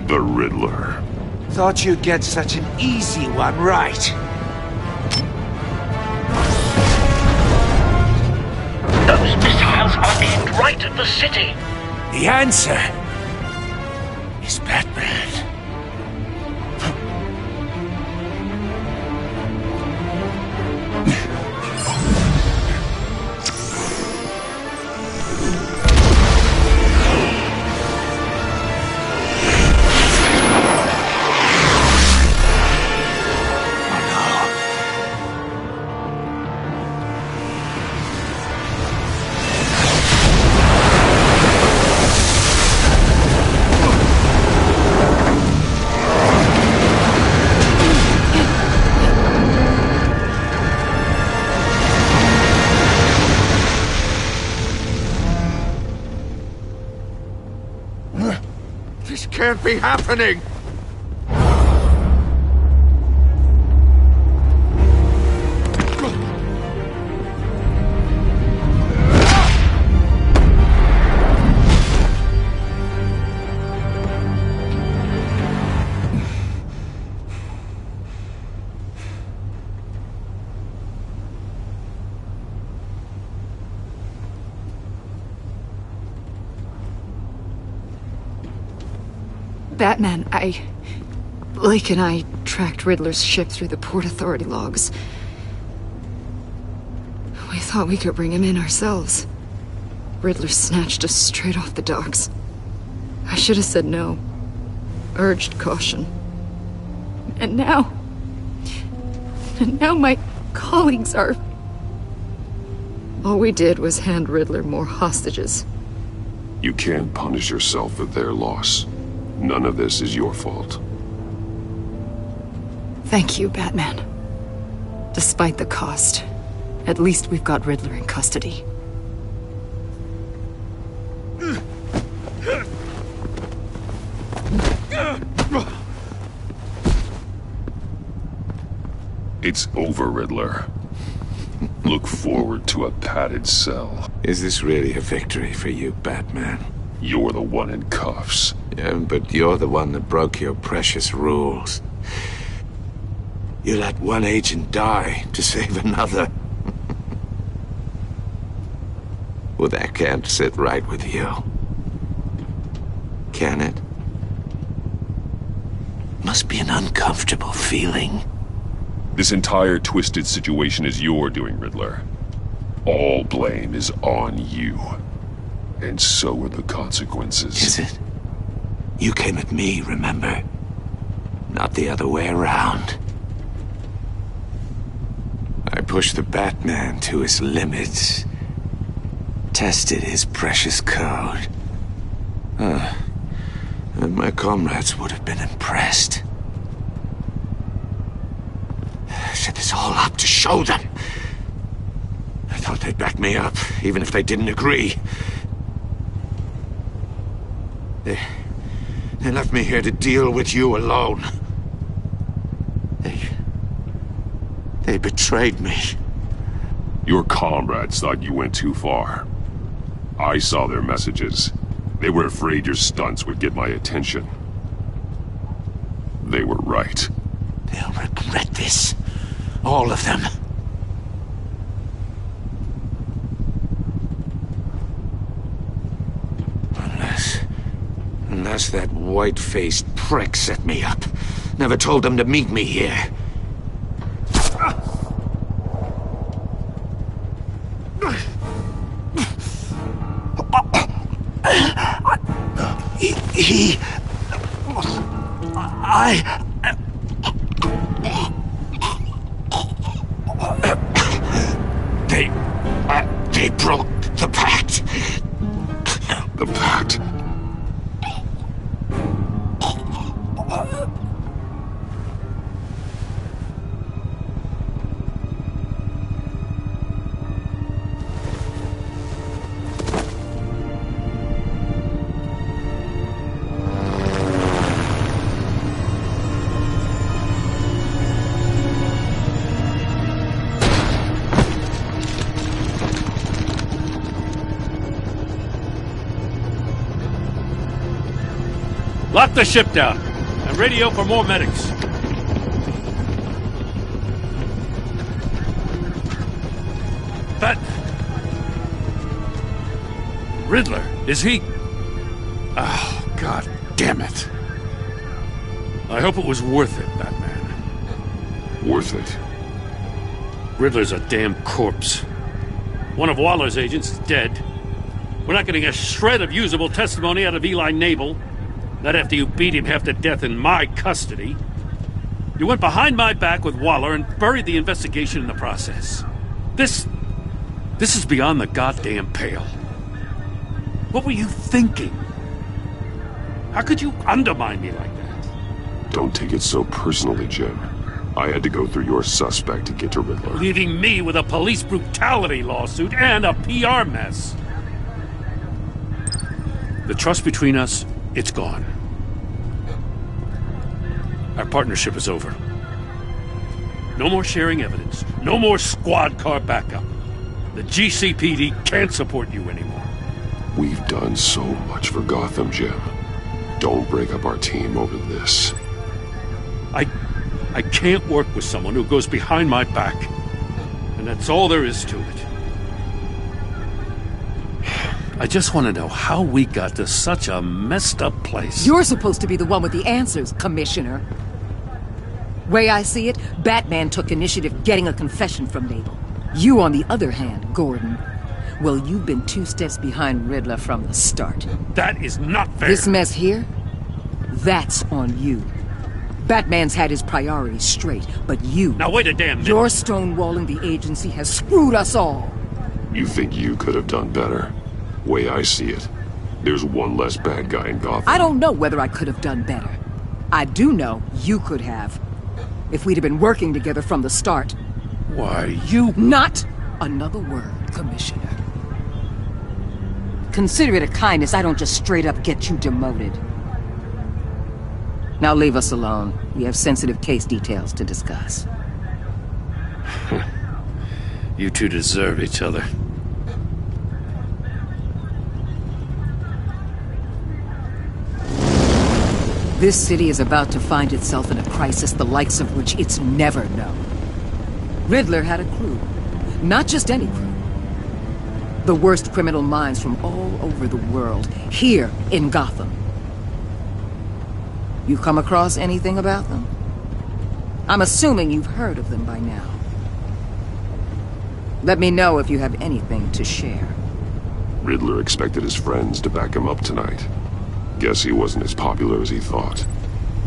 The Riddler.
Thought you'd get such an easy one right.
Those missiles are aimed right at the city.
The answer is Batman. This can't be happening!
Batman, Lake and I tracked Riddler's ship through the Port Authority logs. We thought we could bring him in ourselves. Riddler snatched us straight off the docks. I should have said no. Urged caution. And now my colleagues are... All we did was hand Riddler more hostages.
You can't punish yourself for their loss. None of this is your fault.
Thank you, Batman. Despite the cost, at least we've got Riddler in custody.
It's over, Riddler. Look forward to a padded cell.
Is this really a victory for you, Batman?
You're the one in cuffs.
Yeah, but you're the one that broke your precious rules. You let one agent die to save another. Well, that can't sit right with you. Can it? Must be an uncomfortable feeling.
This entire twisted situation is your doing, Riddler. All blame is on you. And so are the consequences.
Is it? You came at me, remember? Not the other way around. I pushed the Batman to his limits. Tested his precious code. And my comrades would have been impressed. I set this all up to show them. I thought they'd back me up, even if they didn't agree. They left me here to deal with you alone. They betrayed me.
Your comrades thought you went too far. I saw their messages. They were afraid your stunts would get my attention. They were right.
They'll regret this. All of them. Unless that white-faced prick set me up. Never told them to meet me here. They broke the pact.
The pact?
Lock the ship down and radio for more medics. But Riddler, is he? Oh, God damn it. I hope it was worth it, Batman.
Worth it?
Riddler's a damn corpse. One of Waller's agents is dead. We're not getting a shred of usable testimony out of Eli Nabel. Not after you beat him half to death in my custody. You went behind my back with Waller and buried the investigation in the process. This is beyond the goddamn pale. What were you thinking? How could you undermine me like that?
Don't take it so personally, Jim. I had to go through your suspect to get to Riddler.
Leaving me with a police brutality lawsuit and a PR mess. The trust between us, it's gone. Our partnership is over. No more sharing evidence. No more squad car backup. The GCPD can't support you anymore.
We've done so much for Gotham, Jim. Don't break up our team over this.
I can't work with someone who goes behind my back. And that's all there is to it. I just want to know how we got to such a messed up place.
You're supposed to be the one with the answers, Commissioner. Way I see it, Batman took initiative getting a confession from Nabel. You, on the other hand, Gordon, well, you've been 2 steps behind Riddler from the start.
That is not fair.
This mess here, that's on you. Batman's had his priorities straight, but you...
Now wait a damn minute.
Your stonewalling the agency has screwed us all.
You think you could have done better? Way I see it, there's one less bad guy in Gotham.
I don't know whether I could have done better. I do know you could have. If we'd have been working together from the start.
Why, you...
Not another word, Commissioner. Consider it a kindness I don't just straight up get you demoted. Now leave us alone. We have sensitive case details to discuss.
You two deserve each other.
This city is about to find itself in a crisis the likes of which it's never known. Riddler had a crew. Not just any crew. The worst criminal minds from all over the world, here in Gotham. You come across anything about them? I'm assuming you've heard of them by now. Let me know if you have anything to share.
Riddler expected his friends to back him up tonight. Guess he wasn't as popular as he thought.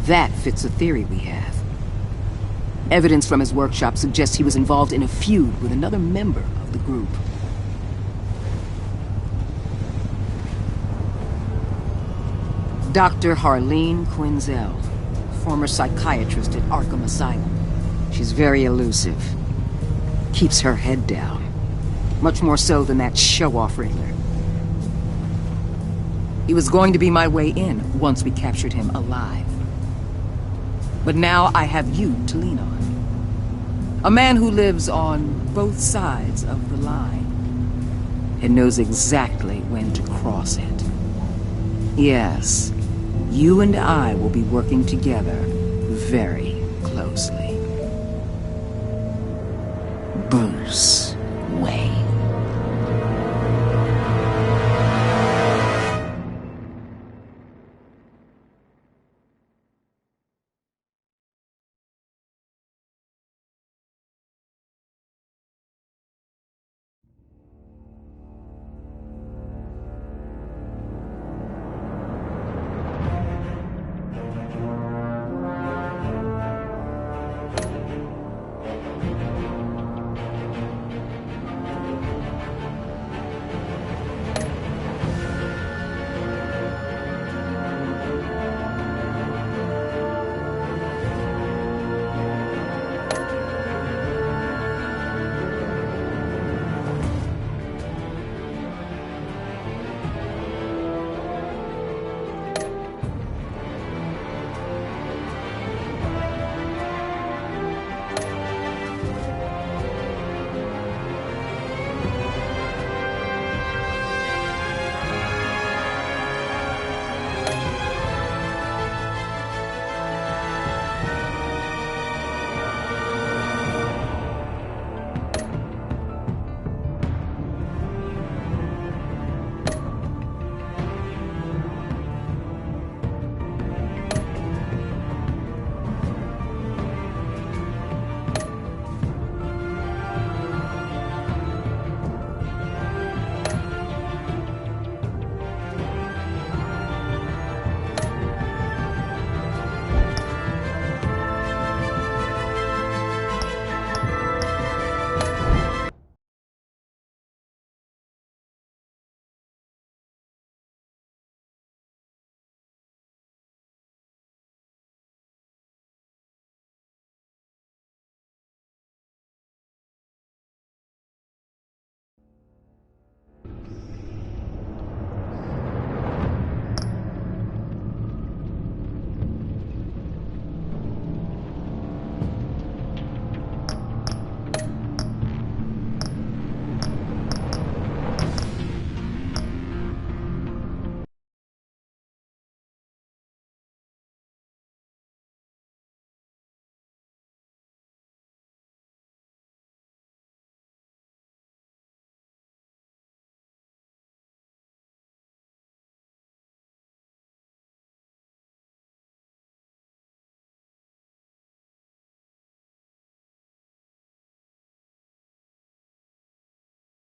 That fits a theory we have. Evidence from his workshop suggests he was involved in a feud with another member of the group. Dr. Harleen Quinzel, former psychiatrist at Arkham Asylum. She's very elusive. Keeps her head down. Much more so than that show-off Riddler. He was going to be my way in once we captured him alive. But now I have you to lean on. A man who lives on both sides of the line and knows exactly when to cross it. Yes, you and I will be working together very closely. Bruce Wayne.